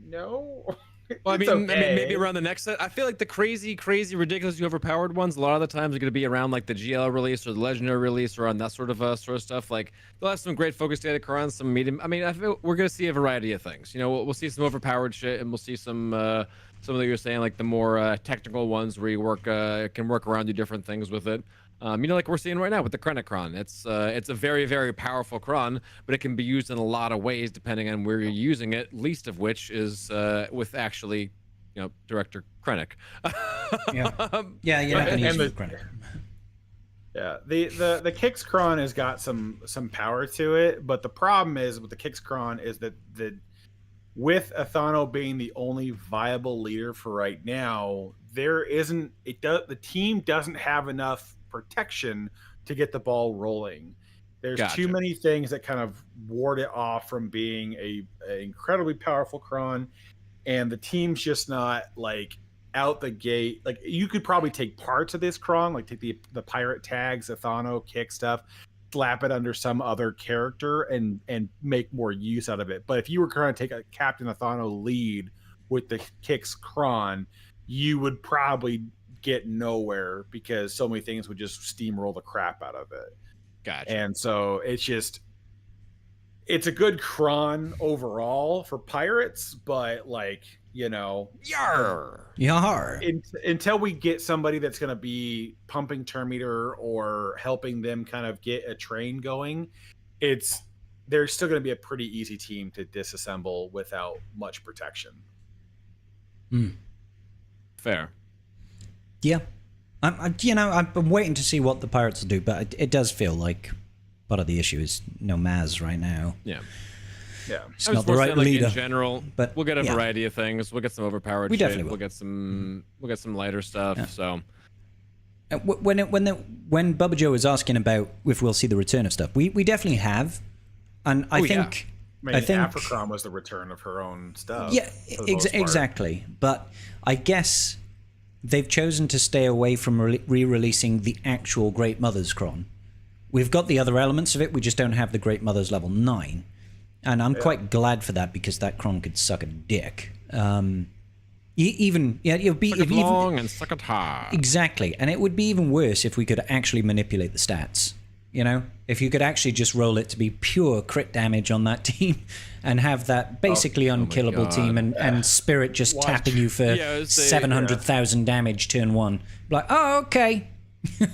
No. Well, I mean, okay. maybe around the next set. I feel like the crazy, ridiculously overpowered ones, a lot of the times are going to be around like the GL release or the Legendary release or on that sort of stuff. Like they'll have some great focus data Krons, some medium. I mean, I feel we're going to see a variety of things. We'll see some overpowered shit, and we'll see some of that you're saying, like the more technical ones where you can work around do different things with it. Like we're seeing right now with the Kron. It's a very, very powerful Kron, but it can be used in a lot of ways depending on where you're using it. Least of which is with actually, Director Krennic. Yeah, you're not going to use the Krennic. Yeah, the Kix Kron has got some power to it, but the problem is with the Kix Kron is that with Athano being the only viable leader for right now, the team doesn't have enough protection to get the ball rolling. There's too many things that kind of ward it off from being a incredibly powerful Kron, and the team's just not like out the gate. Like you could probably take parts of this Kron, like take the pirate tags, Athano, kick stuff, slap it under some other character and make more use out of it. But if you were trying to take a Captain Athano lead with the Kix Kron, you would probably get nowhere because so many things would just steamroll the crap out of it. Gotcha. And so it's a good Kron overall for pirates, but Yar. Until we get somebody that's going to be pumping turn meter or helping them kind of get a train going, they're still going to be a pretty easy team to disassemble without much protection. Fair. Yeah. I've been waiting to see what the pirates will do, but it does feel like part of the issue is Maz right now. Yeah. Yeah. It's not the right leader. In general, but we'll get a variety of things. We'll get some overpowered shit. Definitely will. We'll get some lighter stuff. Yeah. So when Bubba Joe was asking about if we'll see the return of stuff, we definitely have. And I think Africron was the return of her own stuff. Yeah, exactly. But I guess they've chosen to stay away from re-releasing the actual Great Mother's Kron. We've got the other elements of it, we just don't have the Great Mother's level 9. And I'm quite glad for that because that Kron could suck a dick. It'll be suck it long and suck it hard. Exactly, and it would be even worse if we could actually manipulate the stats. If you could actually just roll it to be pure crit damage on that team, and have that basically unkillable team, and Spirit just tapping you for 700,000 damage turn 1. Like, oh, okay. Do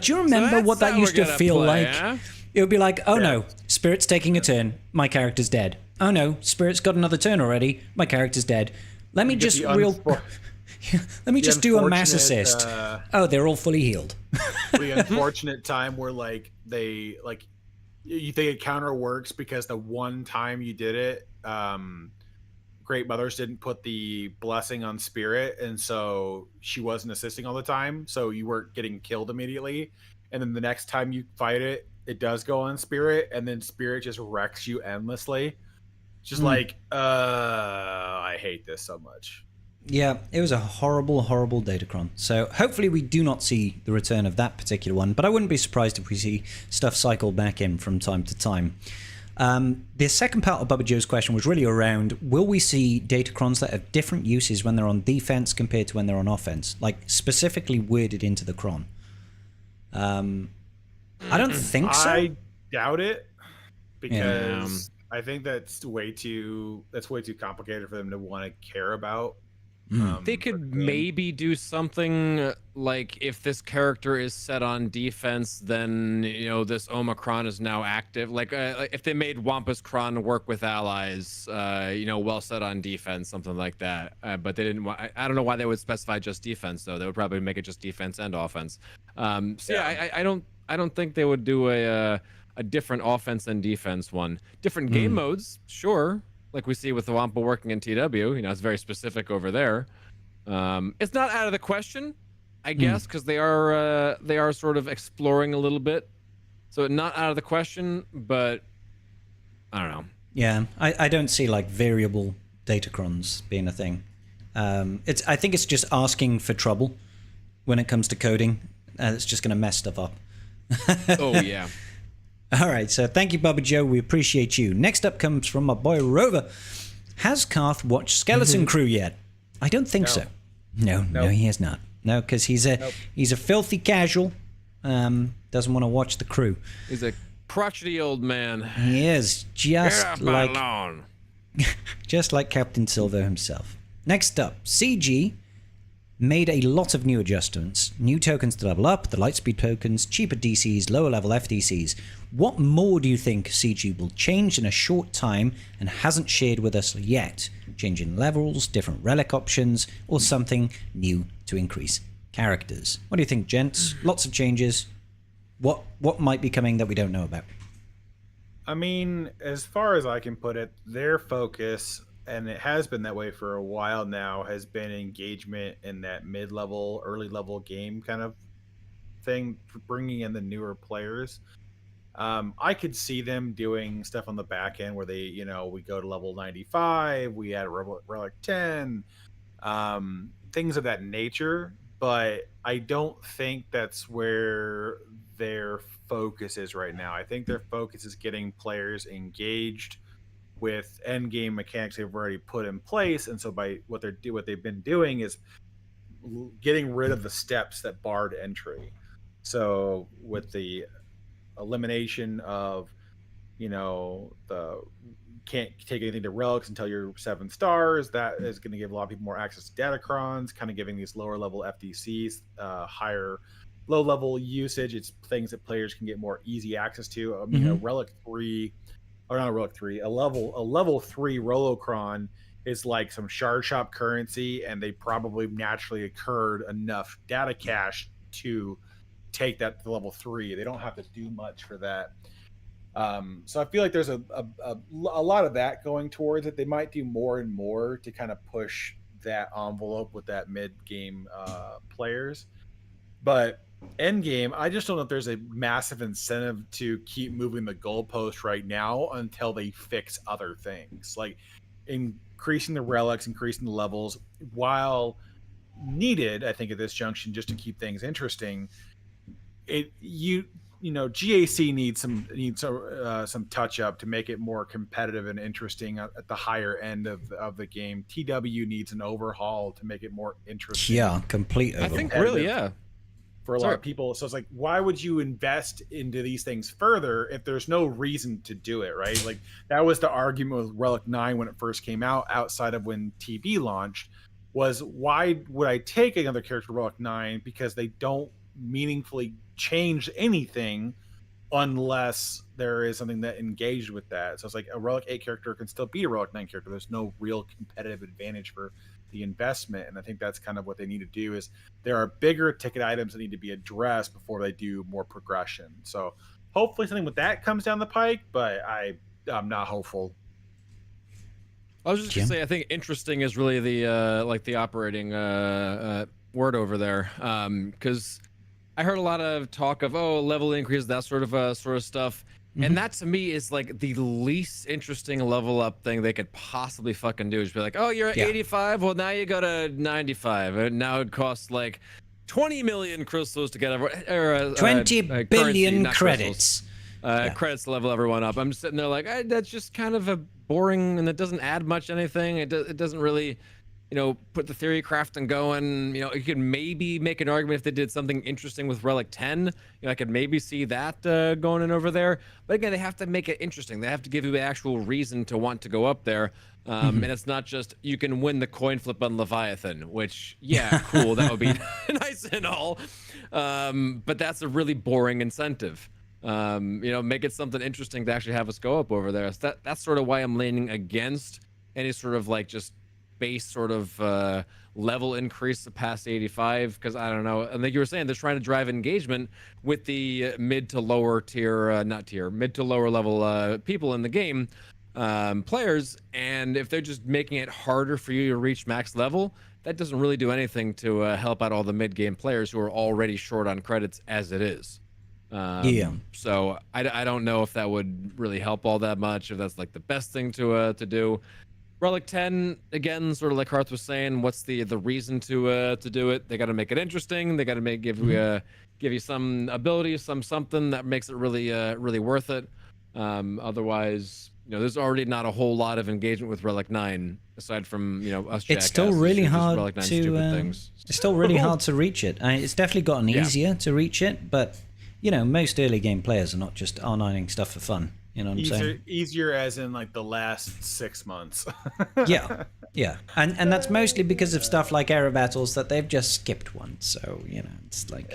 you remember what that used to feel like? Huh? It would be like, oh no, Spirit's taking a turn, my character's dead. Oh no, Spirit's got another turn already, my character's dead. Let me just do a mass assist. Oh, they're all fully healed. The unfortunate time where you think a counter works because the one time you did it, Great Mothers didn't put the blessing on Spirit, and so she wasn't assisting all the time, so you weren't getting killed immediately. And then the next time you fight it, it does go on Spirit, and then Spirit just wrecks you endlessly. Just I hate this so much. Yeah, it was a horrible, horrible Datacron. So hopefully we do not see the return of that particular one, but I wouldn't be surprised if we see stuff cycle back in from time to time. The second part of Bubba Joe's question was really around, will we see Datacrons that have different uses when they're on defense compared to when they're on offense? Like, specifically worded into the Kron. I don't think so. I doubt it, because I think that's way too complicated for them to want to care about They could maybe do something like if this character is set on defense, then this Omicron is now active. Like if they made Wampus Kron work with allies, well set on defense, something like that. But they didn't. I don't know why they would specify just defense though. They would probably make it just defense and offense. I don't think they would do a different offense and defense one. Different game modes, sure. Like we see with the Wampa working in TW, it's very specific over there. It's not out of the question, I guess, because they are sort of exploring a little bit. So not out of the question, but I don't know. Yeah, I don't see like variable datacrons being a thing. I think it's just asking for trouble when it comes to coding. It's just going to mess stuff up. Oh yeah. All right, so thank you, Bubba Joe. We appreciate you. Next up comes from my boy Rover. Has Karth watched Skeleton Crew yet? I don't think so. No, he has not. No, because he's a filthy casual. Doesn't want to watch the crew. He's a crotchety old man. He is just like lawn. just like Captain Silver himself. Next up, CG made a lot of new adjustments. New tokens to level up, the lightspeed tokens, cheaper DCs, lower level FDCs. What more do you think CG will change in a short time and hasn't shared with us yet? Changing levels, different relic options, or something new to increase characters? What do you think, gents? Lots of changes. What might be coming that we don't know about? I mean, as far as I can put it, their focus, and it has been that way for a while now, has been engagement in that mid-level, early-level game kind of thing, bringing in the newer players. I could see them doing stuff on the back end where they, we go to level 95, we add a relic 10, things of that nature. But I don't think that's where their focus is right now. I think their focus is getting players engaged with end game mechanics they've already put in place, and so by what they've been doing is getting rid of the steps that barred entry. So with the elimination of the can't take anything to relics until you're 7 stars, that is going to give a lot of people more access to Datacrons, kind of giving these lower level FDCs higher low level usage. It's things that players can get more easy access to. Relic 3, or not a Relic 3, a level 3 Rolocron is like some shard shop currency, and they probably naturally occurred enough data cache to take that to level 3. They don't have to do much for that. So I feel like there's a lot of that going towards it. They might do more and more to kind of push that envelope with that mid-game players. But end game, I just don't know if there's a massive incentive to keep moving the goalpost right now until they fix other things. Like increasing the relics, increasing the levels, while needed, I think, at this junction just to keep things interesting. GAC needs some touch up to make it more competitive and interesting at the higher end of the game. TW needs an overhaul to make it more interesting. Yeah, complete overhaul. I think really, yeah. For a lot of people. So it's like, why would you invest into these things further if there's no reason to do it, right? Like that was the argument with Relic 9 when it first came out, outside of when TB launched, was why would I take another character Relic 9? Because they don't meaningfully change anything unless there is something that engaged with that. So it's like a Relic 8 character can still be a Relic 9 character. There's no real competitive advantage for the investment, and I think that's kind of what they need to do. Is there are bigger ticket items that need to be addressed before they do more progression. So hopefully something with that comes down the pike, but I'm not hopeful. I was just gonna say, I think interesting is really the operating word over there, because I heard a lot of talk of level increase, that sort of stuff. And that to me is like the least interesting level up thing they could possibly fucking do. Is be like, you're at 85, well now you go to 95, and now it costs like 20 million crystals to get 20 billion credits. Credits to level everyone up. I'm just sitting there like, that's just kind of a boring, and it doesn't add much anything. It doesn't really put the theory crafting going. You could maybe make an argument if they did something interesting with Relic 10. I could maybe see that going in over there. But again, they have to make it interesting. They have to give you an actual reason to want to go up there. And it's not just you can win the coin flip on Leviathan, which, yeah, cool. That would be nice and all. But that's a really boring incentive. Make it something interesting to actually have us go up over there. So that's sort of why I'm leaning against any sort of like just base sort of level increase past 85, because I don't know. And like you were saying, they're trying to drive engagement with the mid to lower tier, mid to lower level people in the game, players. And if they're just making it harder for you to reach max level, that doesn't really do anything to help out all the mid game players who are already short on credits as it is. So I don't know if that would really help all that much, if that's like the best thing to do. Relic 10, again, sort of like Hearth was saying, what's the reason to do it? They got to make it interesting. They got to give you some ability, something that makes it really worth it. Otherwise, there's already not a whole lot of engagement with Relic 9 aside from us. It's still really hard to. It's still really hard to reach it. It's definitely gotten easier to reach it, but most early game players are not just R9ing stuff for fun. You know what I'm saying? Easier as in like the last 6 months. yeah. And that's mostly because of stuff like error battles that they've just skipped one. So, it's like,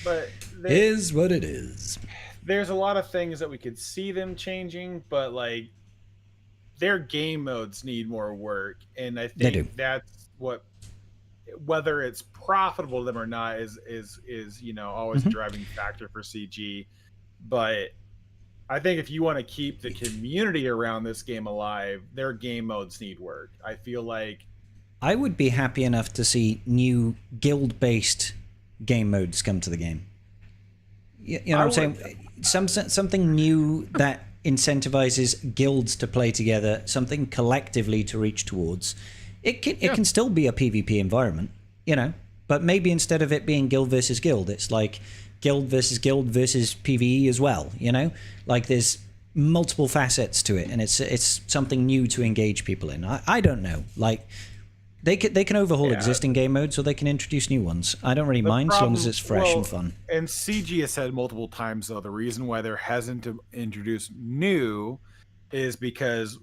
but is what it is. There's a lot of things that we could see them changing, but like their game modes need more work. And I think that's what, whether it's profitable to them or not is always a driving factor for CG. But I think if you want to keep the community around this game alive, their game modes need work. I feel like I would be happy enough to see new guild-based game modes come to the game. You know what I'm saying? Something new that incentivizes guilds to play together, something collectively to reach towards. It can still be a PvP environment, but maybe instead of it being guild versus guild, it's like guild versus PvE as well, like there's multiple facets to it, and it's something new to engage people in. I don't know, like they can overhaul existing game modes, or they can introduce new ones. I don't really mind as long as it's fresh and fun. And CG has said multiple times, though, the reason why they're hesitant to introduce new is because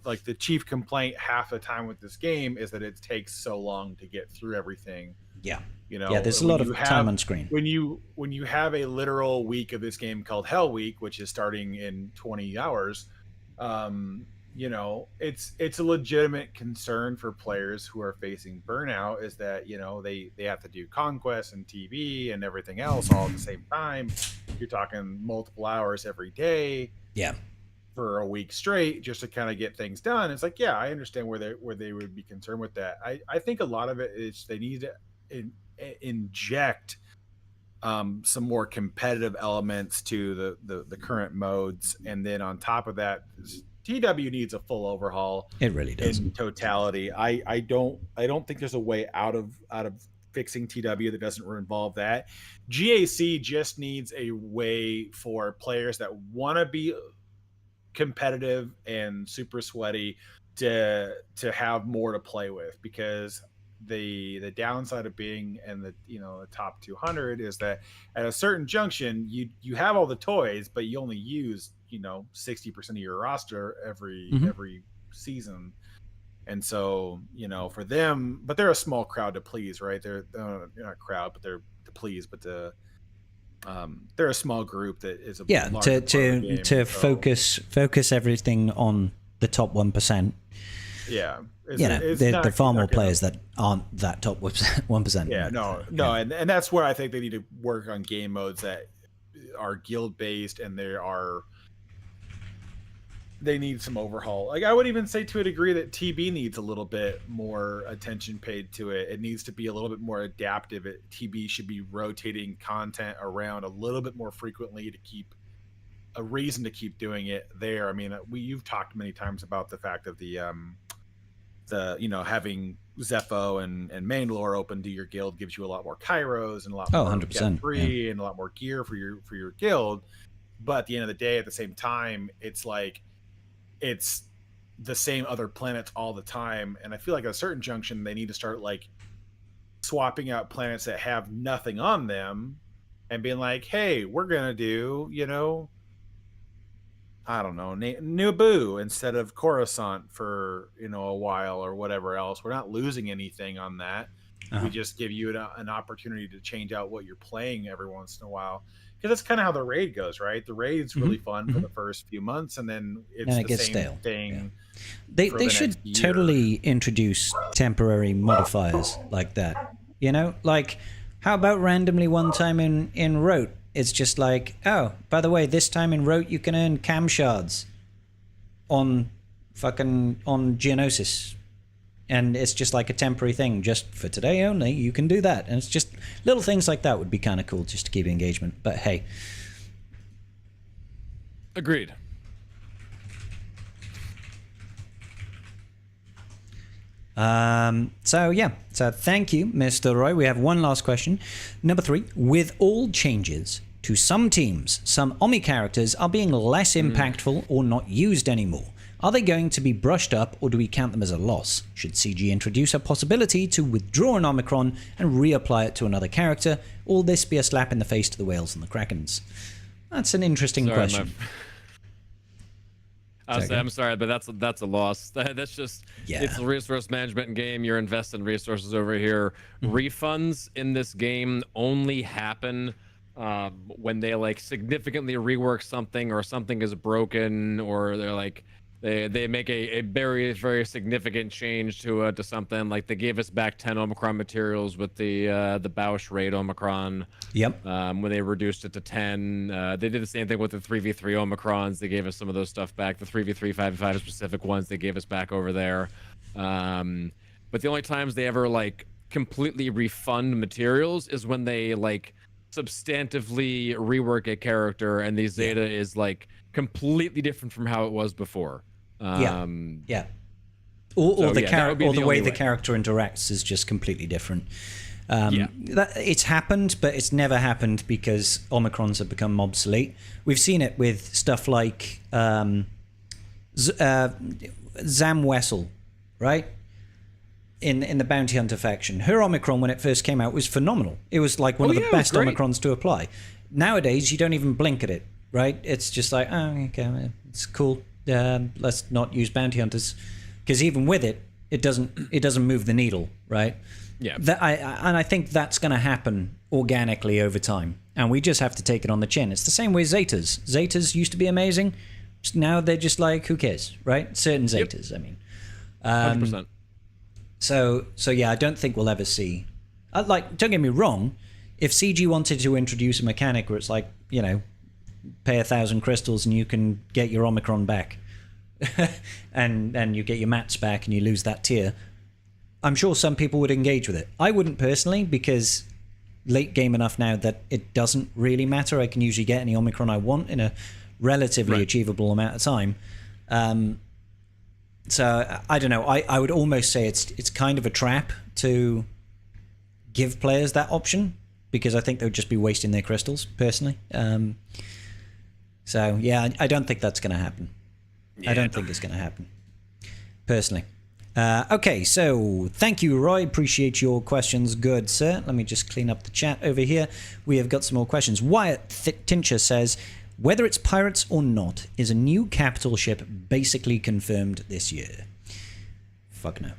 like the chief complaint half the time with this game is that it takes so long to get through everything. There's a lot of time on screen. When you have a literal week of this game called Hell Week, which is starting in 20 hours, it's a legitimate concern for players who are facing burnout, is that they have to do conquest and TV and everything else all at the same time. You're talking multiple hours every day. For a week straight just to kind of get things done. It's like, I understand where they would be concerned with that. I think a lot of it is they need to inject some more competitive elements to the current modes, and then on top of that, TW needs a full overhaul. It really does. In totality. I don't think there's a way out of fixing TW that doesn't involve that. GAC just needs a way for players that want to be competitive and super sweaty to have more to play with, because the downside of being in the top 200 is that at a certain junction you have all the toys, but you only use 60% of your roster every season. And so for them, but they're a small crowd to please, right? They're not a crowd, but they're to please, but they're a small group that is a to focus everything on the top 1%. There are far more players that aren't that top 1%. And that's where I think they need to work on game modes that are guild based, and they need some overhaul. Like I would even say to a degree that TB needs a little bit more attention paid to it. It needs to be a little bit more adaptive. TB should be rotating content around a little bit more frequently to keep a reason to keep doing it there. I mean, you've talked many times about the fact of the having Zepho and Mandalore open to your guild gives you a lot more Kairos and a lot more 100%, free and a lot more gear for your guild. But at the end of the day, at the same time, it's like the same other planets all the time. And I feel like at a certain junction, they need to start like swapping out planets that have nothing on them and being like, hey, we're going to do, I don't know, Naboo instead of Coruscant for, a while or whatever else. We're not losing anything on that. We just give you an opportunity to change out what you're playing every once in a while. Because that's kind of how the raid goes, right? The raid's really fun for the first few months, and then it gets same stale. thing. Yeah. They should totally introduce temporary modifiers like that. Like how about randomly one time in Rote, it's just like, oh, by the way, this time in Rote you can earn cam shards on Geonosis. And it's just like a temporary thing, just for today only. You can do that, and it's just little things like that would be kind of cool, just to keep engagement. But hey, agreed. So thank you, Mr. Roy. We have one last question. Number 3: with all changes to some teams, some Omi characters are being less impactful or not used anymore. Are they going to be brushed up, or do we count them as a loss? Should CG introduce a possibility to withdraw an Omicron and reapply it to another character? Or will this be a slap in the face to the whales and the Krakens? That's an interesting question. I'm sorry, but that's a loss. That's just, it's a resource management game. You're investing resources over here. Refunds in this game only happen when they like significantly rework something, or something is broken, or they're like, They make a very, very significant change to something. Like they gave us back 10 Omicron materials with the Bausch raid Omicron. Yep. When they reduced it to 10, they did the same thing with the 3v3 Omicrons. They gave us some of those stuff back. The 3v3, 5v5 specific ones they gave us back over there. But the only times they ever like completely refund materials is when they like substantively rework a character and the Zeta is like completely different from how it was before. Or the way the character interacts is just completely different. It's happened, but it's never happened because Omicrons have become obsolete. We've seen it with stuff like Zam Wessel, right? In the Bounty Hunter faction. Her Omicron, when it first came out, was phenomenal. It was like one of the best Omicrons to apply. Nowadays, you don't even blink at it, right? It's just like, oh, okay, it's cool. Let's not use Bounty Hunters, because even with it, it doesn't move the needle, right? Yeah. I think that's going to happen organically over time, and we just have to take it on the chin. It's the same way Zetas. Zetas used to be amazing. Now they're just like, who cares, right? Certain Zetas, I mean. 100%. So yeah, I don't think we'll ever see. Don't get me wrong. If CG wanted to introduce a mechanic where it's like, pay 1,000 crystals and you can get your Omicron back, and you get your mats back and you lose that tier, I'm sure some people would engage with it. I wouldn't personally, because late game enough now that it doesn't really matter. I can usually get any Omicron I want in a relatively achievable amount of time. So I don't know. I would almost say it's kind of a trap to give players that option, because I think they would just be wasting their crystals, personally. So yeah, I don't think that's going to happen. I don't think it's going to happen, personally. Okay, so thank you, Roy. Appreciate your questions. Good, sir. Let me just clean up the chat over here. We have got some more questions. Wyatt Tincher says, whether it's pirates or not, is a new capital ship basically confirmed this year? Fuck no.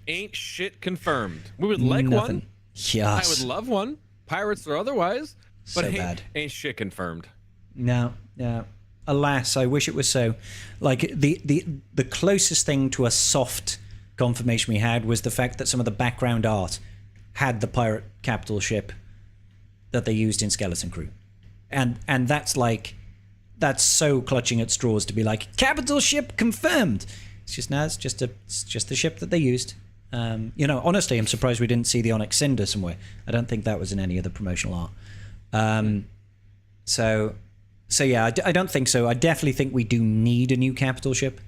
ain't shit confirmed. We would like one. Yes. I would love one. Pirates or otherwise. But so bad. Ain't shit confirmed. No. Alas, I wish it was so. Like the closest thing to a soft confirmation we had was the fact that some of the background art had the pirate capital ship that they used in Skeleton Crew. And that's so clutching at straws to be like, capital ship confirmed. It's just it's just the ship that they used. Honestly, I'm surprised we didn't see the Onyx Cinder somewhere. I don't think that was in any of the promotional art. So yeah, I don't think so. I definitely think we do need a new capital ship.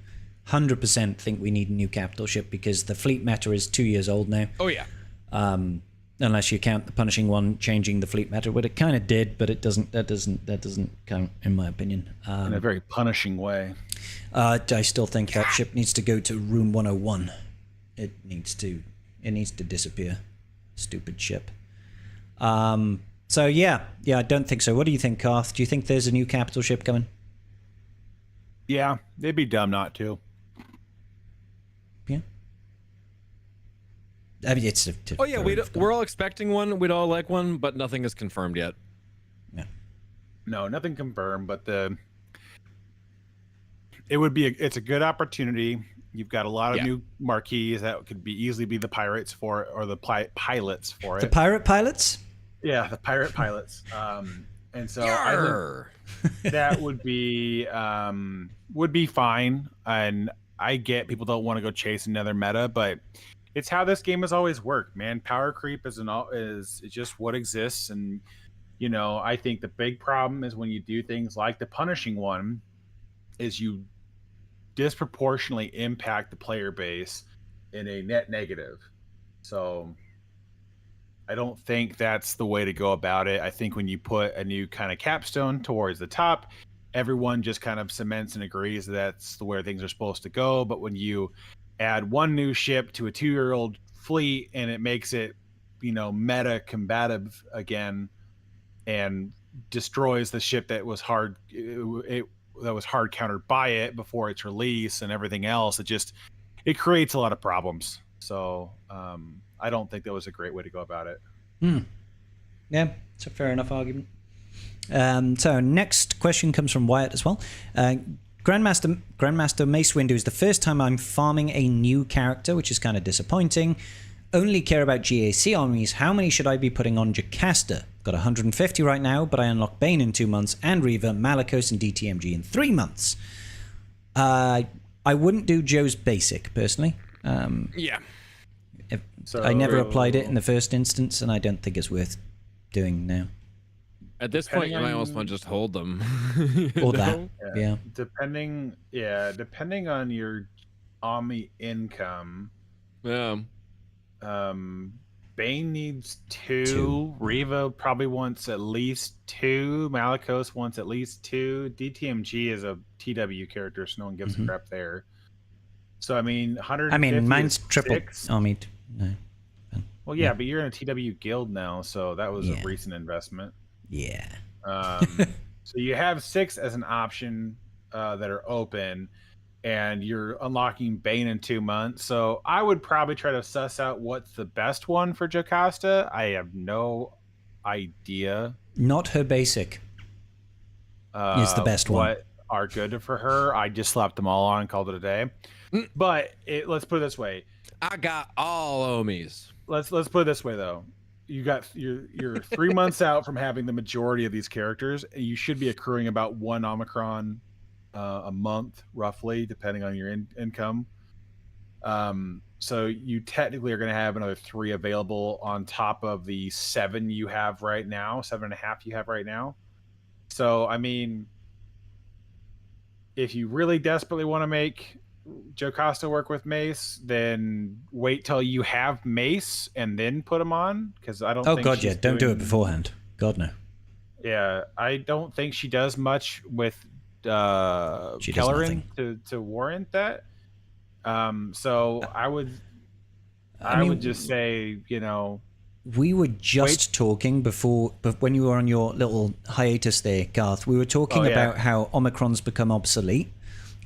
100% think we need a new capital ship, because the fleet meta is 2 years old now. Oh yeah. unless you count the punishing one changing the fleet meta, but it kind of did, but it doesn't. That doesn't count in my opinion. In a very punishing way. I still think that ship needs to go to room 101. It needs to disappear. Stupid ship. So yeah, I don't think so. What do you think, Karth? Do you think there's a new capital ship coming? Yeah, they'd be dumb not to. Yeah. I mean, it's. Oh yeah, we're all expecting one. We'd all like one, but nothing is confirmed yet. Yeah. No, nothing confirmed. But it's a good opportunity. You've got a lot of new marquees that could easily be the pirates for it, or the pilots for it. The pirate pilots. Yeah, the pirate pilots. And so I think that would be fine. And I get people don't want to go chase another meta, but it's how this game has always worked, man. Power creep is just what exists. And I think the big problem is when you do things like the punishing one, is you disproportionately impact the player base in a net negative. So I don't think that's the way to go about it. I think when you put a new kind of capstone towards the top, everyone just kind of cements and agrees that's the way things are supposed to go. But when you add one new ship to a 2-year-old fleet and it makes it, meta combative again, and destroys the ship that was hard countered by it before its release and everything else, it creates a lot of problems. So I don't think that was a great way to go about it. Yeah, it's a fair enough argument. So next question comes from Wyatt as well. Grandmaster Mace Windu is the first time I'm farming a new character, which is kind of disappointing. Only care about GAC armies. How many should I be putting on Jocasta? Got 150 right now, but I unlock Bane in 2 months, and Reva, Malicos, and DTMG in 3 months. I wouldn't do Joe's basic, personally. Yeah. I never applied it in the first instance, and I don't think it's worth doing now. At this point, you might almost want to just hold them. Or that, yeah. Depending on your army income. Yeah. Bane needs 2. Reva probably wants at least 2. Malicos wants at least 2. DTMG is a TW character, so no one gives a crap there. So I mean, 150. I mean, mine's triple army. No. Well, yeah, but you're in a TW guild now, so that was a recent investment. Yeah. So you have 6 as an option that are open, and you're unlocking Bane in 2 months. So I would probably try to suss out what's the best one for Jocasta. I have no idea. Not her basic is the best one. What are good for her? I just slapped them all on and called it a day. But let's put it this way. I got all Omis. Let's put it this way though. You're 3 months out from having the majority of these characters, and you should be accruing about 1 Omicron a month, roughly, depending on your income. So you technically are going to have another 3 available on top of the 7 you have right now, 7.5 you have right now. So I mean, if you really desperately want to make Jocasta work with Mace, then wait till you have Mace and then put him on, because I don't think God, yeah, don't do it beforehand. God, no. Yeah, I don't think she does much with Kelleran to warrant that. So I would just say, we were just talking before, but when you were on your little hiatus there, Garth, we were talking about how Omicron's become obsolete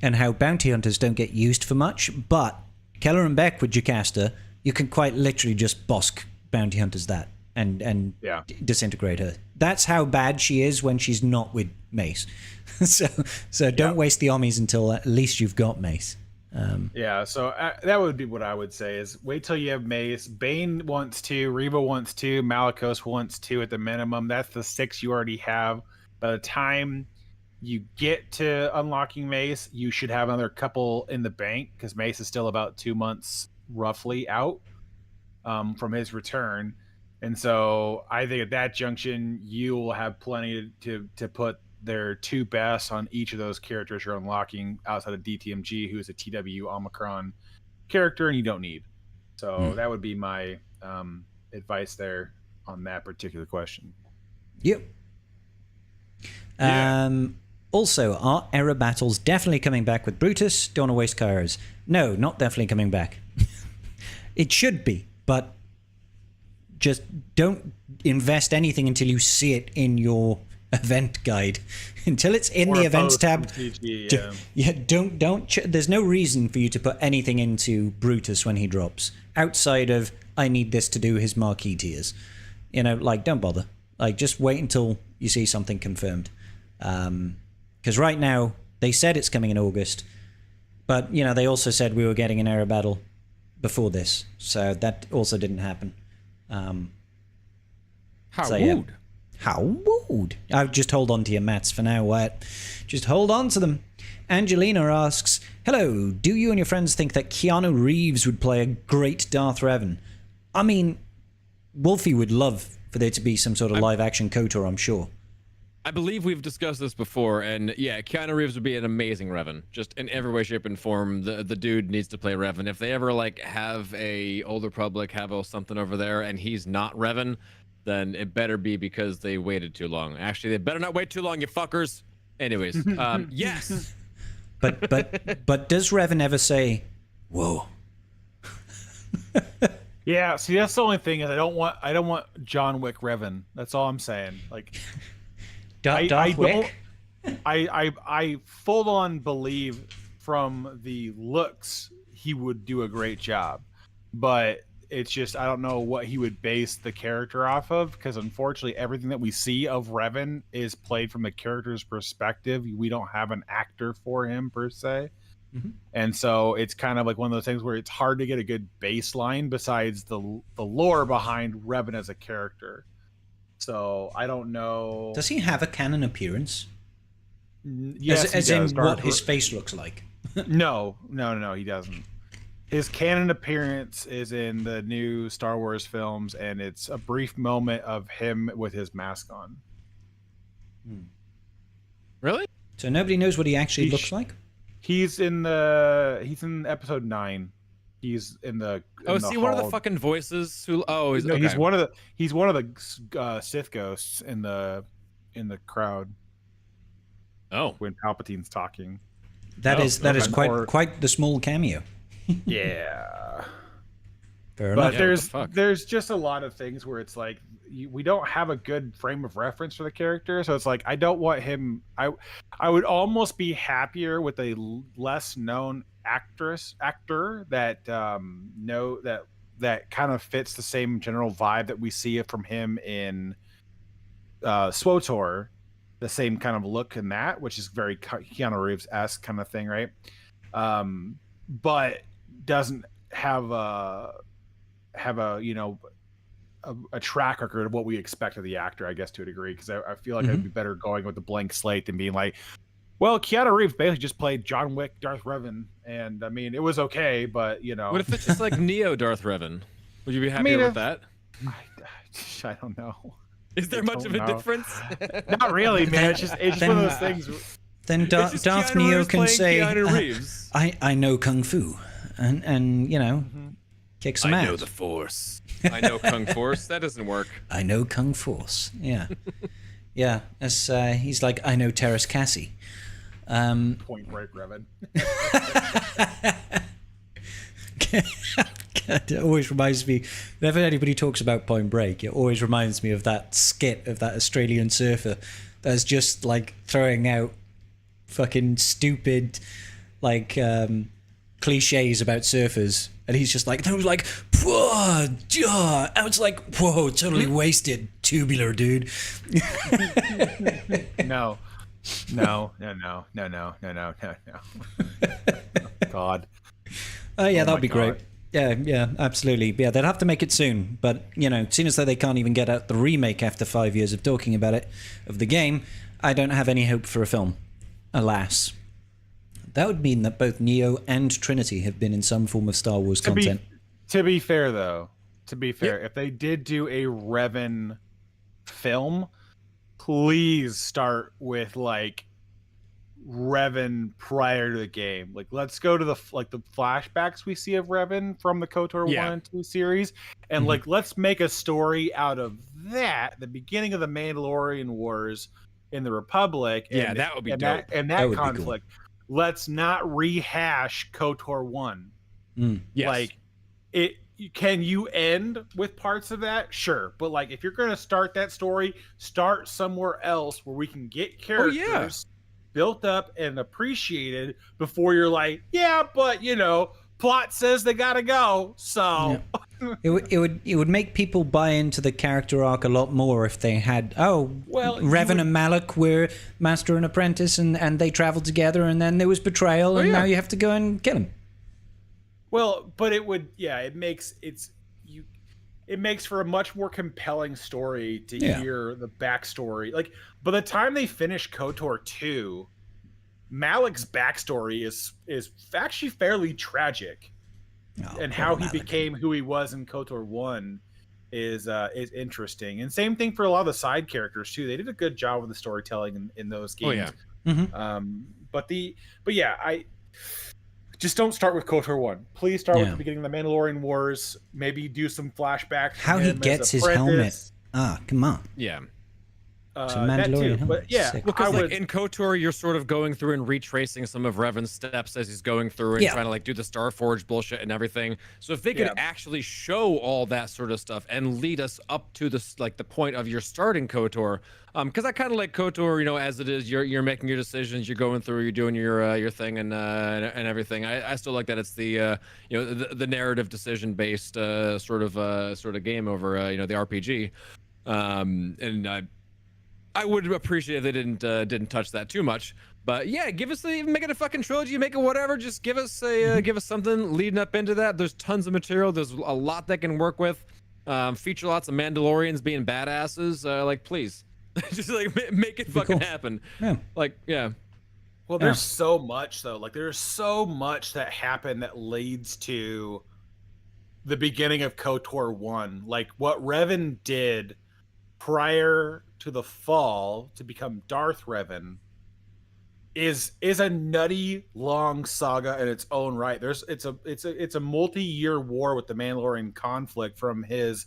and how bounty hunters don't get used for much, but Kelleran Beck with Jocasta, you can quite literally just bosk bounty hunters and disintegrate her. That's how bad she is when she's not with Mace. so don't waste the armies until at least you've got Mace. So that would be what I would say, is wait till you have Mace. Bane wants 2, Reva wants 2, Malicos wants 2 at the minimum. That's the 6 you already have. By the time you get to unlocking Mace, you should have another couple in the bank, because Mace is still about 2 months roughly out from his return. And so I think at that junction, you will have plenty to put their 2 best on each of those characters you're unlocking outside of DTMG, who is a TW Omicron character and you don't need. So that would be my advice there on that particular question. Yep. Also, are error battles definitely coming back with Brutus? Don't want to waste Kairos. No, not definitely coming back. It should be, but just don't invest anything until you see it in your event guide. Until it's in Or the a events post tab. from CG, Yeah, don't. There's no reason for you to put anything into Brutus when he drops, outside of I need this to do his marquee tiers. You know, like don't bother. Like just wait until you see something confirmed. Because right now they said it's coming in August, but you know they also said we were getting an error battle before this, so that also didn't happen. How So, yeah. rude. How rude. I'll just hold on to your mats for now, Wyatt. Just hold on to them. Angelina asks, hello, do you and your friends think that Keanu Reeves would play a great Darth Revan? I mean, Wolfie would love for there to be some sort of live-action KOTOR, I'm sure. I believe we've discussed this before, and yeah, Keanu Reeves would be an amazing Revan, just in every way, shape, and form. The dude needs to play Revan. If they ever like have a Old Republic, have something over there, and he's not Revan, then it better be because they waited too long. Actually, they better not wait too long, you fuckers. Anyways, yes. But does Revan ever say, whoa? Yeah, see, that's the only thing is I don't want John Wick Revan. That's all I'm saying. Like, Darth Wick? I full on believe from the looks he would do a great job, but it's just I don't know what he would base the character off of, because unfortunately everything that we see of Revan is played from the character's perspective. We don't have an actor for him per se. Mm-hmm. And so it's kind of like one of those things where it's hard to get a good baseline besides the lore behind Revan as a character. So I don't know. Does he have a canon appearance? Yes, as he in does. what his face looks like? No, he doesn't. His canon appearance is in the new Star Wars films, and it's a brief moment of him with his mask on. Really? So nobody knows what he actually looks like? He's in episode 9. He's in the Is he one of the fucking voices who No, okay. he's one of the Sith ghosts in the crowd when Palpatine's talking. That is quite the small cameo. Yeah. Fair enough. But there's just a lot of things where it's like we don't have a good frame of reference for the character, so it's like I don't want him. I would almost be happier with a less known actor that that kind of fits the same general vibe that we see from him in SWTOR, the same kind of look in that, which is very Keanu Reeves-esque kind of thing, right? But doesn't have a track record of what we expect of the actor, I guess, to a degree, because I feel like I'd be better going with the blank slate than being like, well, Keanu Reeves basically just played John Wick, Darth Revan, and I mean, it was okay, but What if it's just like Neo Darth Revan? Would you be happier with that? I don't know. Is there much of a difference? Not really, man. It's just one of those things. Then Darth Neo can say, I know Kung Fu, and kick some ass. I know the Force. I know Kung Force. That doesn't work. I know Kung Force. Yeah. Yeah. As he's like, I know Terrace Cassie. Point Break Revan. God, it always reminds me, whenever anybody talks about Point Break, it always reminds me of that skit of that Australian surfer that's just like throwing out fucking stupid like cliches about surfers, and he's just like, I was like, whoa, I was like, whoa, totally wasted, tubular dude. No. God. Oh yeah, that'd be great. Yeah, absolutely. Yeah, they'd have to make it soon, but seeing as though they can't even get out the remake after 5 years of talking about it, of the game, I don't have any hope for a film. Alas. That would mean that both Neo and Trinity have been in some form of Star Wars content. To be fair, if they did do a Revan film, please start with like Revan prior to the game. Like, let's go to the flashbacks we see of Revan from the KOTOR 1 and 2 series, and like let's make a story out of that, the beginning of the Mandalorian Wars in the Republic. Yeah, that would be dope. That conflict. Cool. Let's not rehash KOTOR 1. Yes. Like, can you end with parts of that? Sure. But like, if you're going to start that story, start somewhere else where we can get characters built up and appreciated before you're like, yeah, but you know, plot says they gotta go. So it would make people buy into the character arc a lot more if they had Revan and Malak were master and apprentice, and they traveled together, and then there was betrayal, and now you have to go and kill him. Well, but it makes for a much more compelling story to hear the backstory. Like, by the time they finish KOTOR 2, Malak's backstory is actually fairly tragic. And how he became who he was in KOTOR 1 is interesting. And same thing for a lot of the side characters too. They did a good job with the storytelling in those games. I just don't start with KOTOR 1. Please start with the beginning of the Mandalorian Wars. Maybe do some flashbacks. How he gets his helmet. Come on. Yeah. Mandalorian helmet. But because like in KOTOR, you're sort of going through and retracing some of Revan's steps as he's going through and trying to like do the Starforge bullshit and everything. So if they could actually show all that sort of stuff and lead us up to this, like the point of your starting KOTOR, because I kind of like KOTOR, you know, as it is. You're making your decisions, you're going through, you're doing your thing and everything. I still like that it's the the narrative decision based sort of game over the RPG, and I would appreciate if they didn't touch that too much. But yeah, make it a fucking trilogy, make it whatever. Just give us something leading up into that. There's tons of material. There's a lot that can work with. Feature lots of Mandalorians being badasses. Like, please, just like make it fucking happen. Yeah. Like, yeah. Well, there's so much though. Like, there's so much that happened that leads to the beginning of KOTOR 1. Like what Revan did prior to the fall to become Darth Revan is a nutty long saga in its own right. It's a multi-year war with the Mandalorian conflict, from his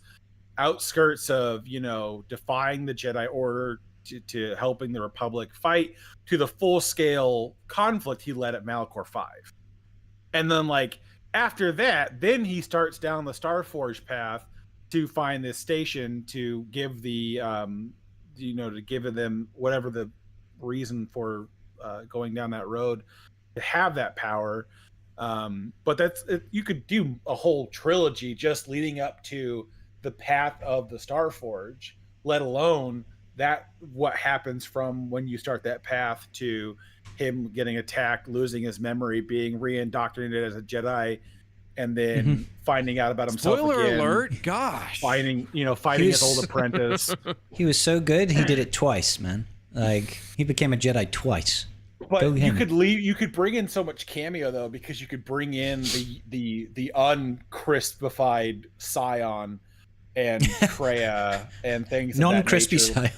outskirts of defying the Jedi Order to helping the Republic fight, to the full-scale conflict he led at Malachor 5. And then like after that, then he starts down the Starforge path to find this station to give the to give them whatever the reason for going down that road, to have that power. But you could do a whole trilogy just leading up to the path of the Starforge, let alone that what happens from when you start that path to him getting attacked, losing his memory, being re-indoctrinated as a Jedi, and then finding out about himself Spoiler again. alert! Gosh, fighting his old apprentice. He was so good, he did it twice, man. Like, he became a Jedi twice. But you could bring in so much cameo though, because you could bring in the uncrispified Scion and Kreia and things. Non-crispy Scion.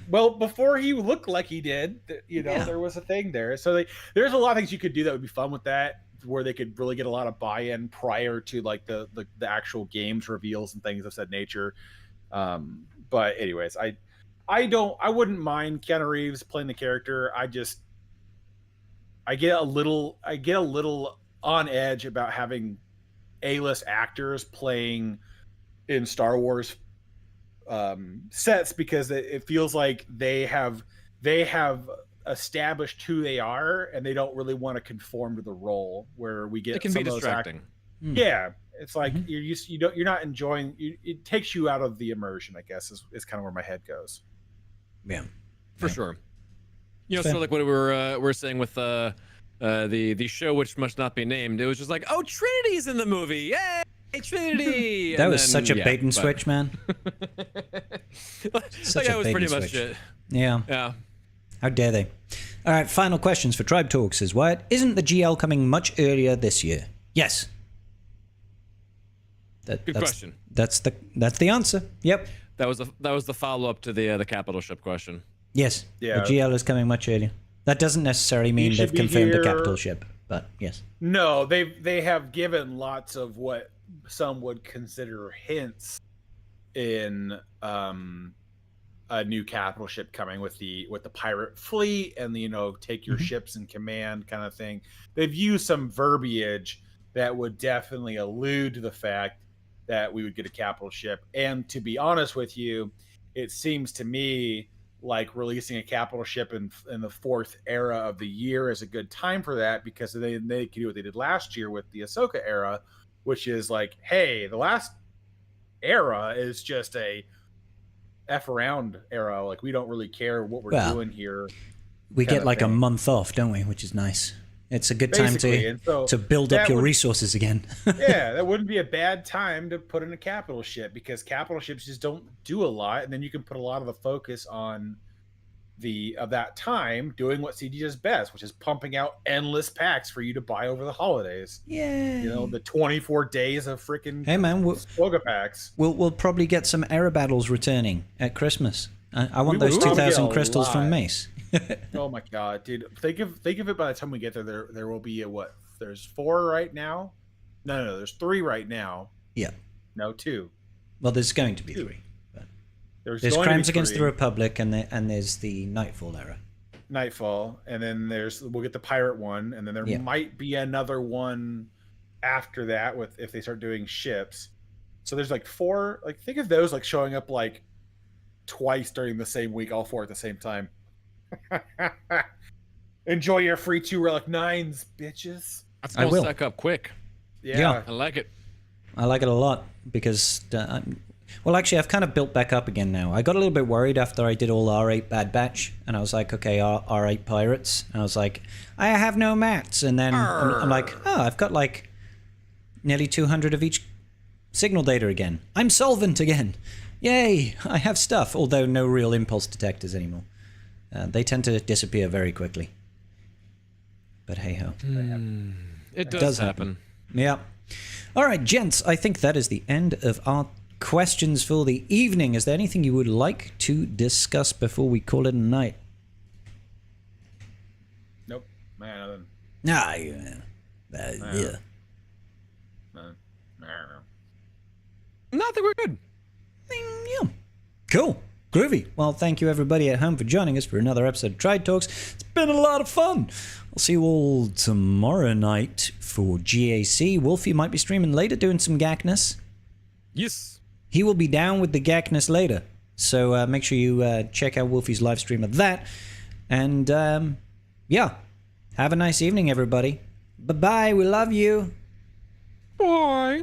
Well, before he looked like he did, there was a thing there. So there's a lot of things you could do that would be fun with that, where they could really get a lot of buy-in prior to like the actual games reveals and things of that nature. But anyways, I wouldn't mind Keanu Reeves playing the character. I get a little on edge about having A-list actors playing in Star Wars sets, because it feels like they have established who they are, and they don't really want to conform to the role, where we get it can be distracting. Yeah, it's like you're not enjoying. It takes you out of the immersion, I guess, is kind of where my head goes. Yeah, for sure. So like what we were saying with the show, which must not be named. It was just like, oh, Trinity's in the movie, yay! Trinity. That was such a bait and switch, man. Such that was pretty much it. Yeah. How dare they? All right, final questions for Tribe Talks is Wyatt. Isn't the GL coming much earlier this year? Yes. Good question. That's the answer. Yep. That was the follow up to the capital ship question. Yes. Yeah. The GL is coming much earlier. That doesn't necessarily mean should they've be confirmed a here. capital ship, but yes. No, they have given lots of what some would consider hints in a new capital ship coming with the pirate fleet and the take your ships in command kind of thing. They've used some verbiage that would definitely allude to the fact that we would get a capital ship. And to be honest with you, it seems to me like releasing a capital ship in the fourth era of the year is a good time for that, because they can do what they did last year with the Ahsoka era, which is like, hey, the last era is just a F around era. Like, we don't really care what we're doing here. We get like a month off, don't we? Which is nice. It's a good time to build up your resources again. Yeah, that wouldn't be a bad time to put in a capital ship, because capital ships just don't do a lot, and then you can put a lot of the focus on that time doing what CD does best, which is pumping out endless packs for you to buy over the holidays. Yeah, the 24 days of freaking Sloga packs. We'll probably get some era battles returning at Christmas. I want those 2,000 crystals from Mace. Oh my god, dude! Think of it. By the time we get there will be there's 4 right now. No, there's 3 right now. Yeah. No, 2. Well, there's going to be 3. But there's Crimes Against the Republic, and there's the Nightfall era. Nightfall, and then we'll get the pirate one, and then there might be another one after that if they start doing ships. So there's like 4. Like, think of those like showing up like twice during the same week, all 4 at the same time. Enjoy your free 2 Relic 9s, bitches. That's gonna stack up quick. Yeah, I like it. I like it a lot because, well, actually, I've kind of built back up again now. I got a little bit worried after I did all R8 Bad Batch, and I was like, okay, R8 Pirates. And I was like, I have no mats. And then I'm like, oh, I've got like nearly 200 of each signal data again. I'm solvent again. Yay, I have stuff, although no real impulse detectors anymore. They tend to disappear very quickly. But hey-ho. It does happen. Yeah. All right, gents, I think that is the end of our questions for the evening. Is there anything you would like to discuss before we call it a night? Nope. Man, Nah, yeah. No, I think we're good. Yeah. Cool. Groovy. Well, thank you everybody at home for joining us for another episode of Trade Talks. It's been a lot of fun. I'll see you all tomorrow night for GAC. Wolfie might be streaming later doing some Gackness. Yes. He will be down with the Gackness later. So make sure you check out Wolfie's live stream of that. And yeah, have a nice evening, everybody. Bye-bye. We love you. Bye.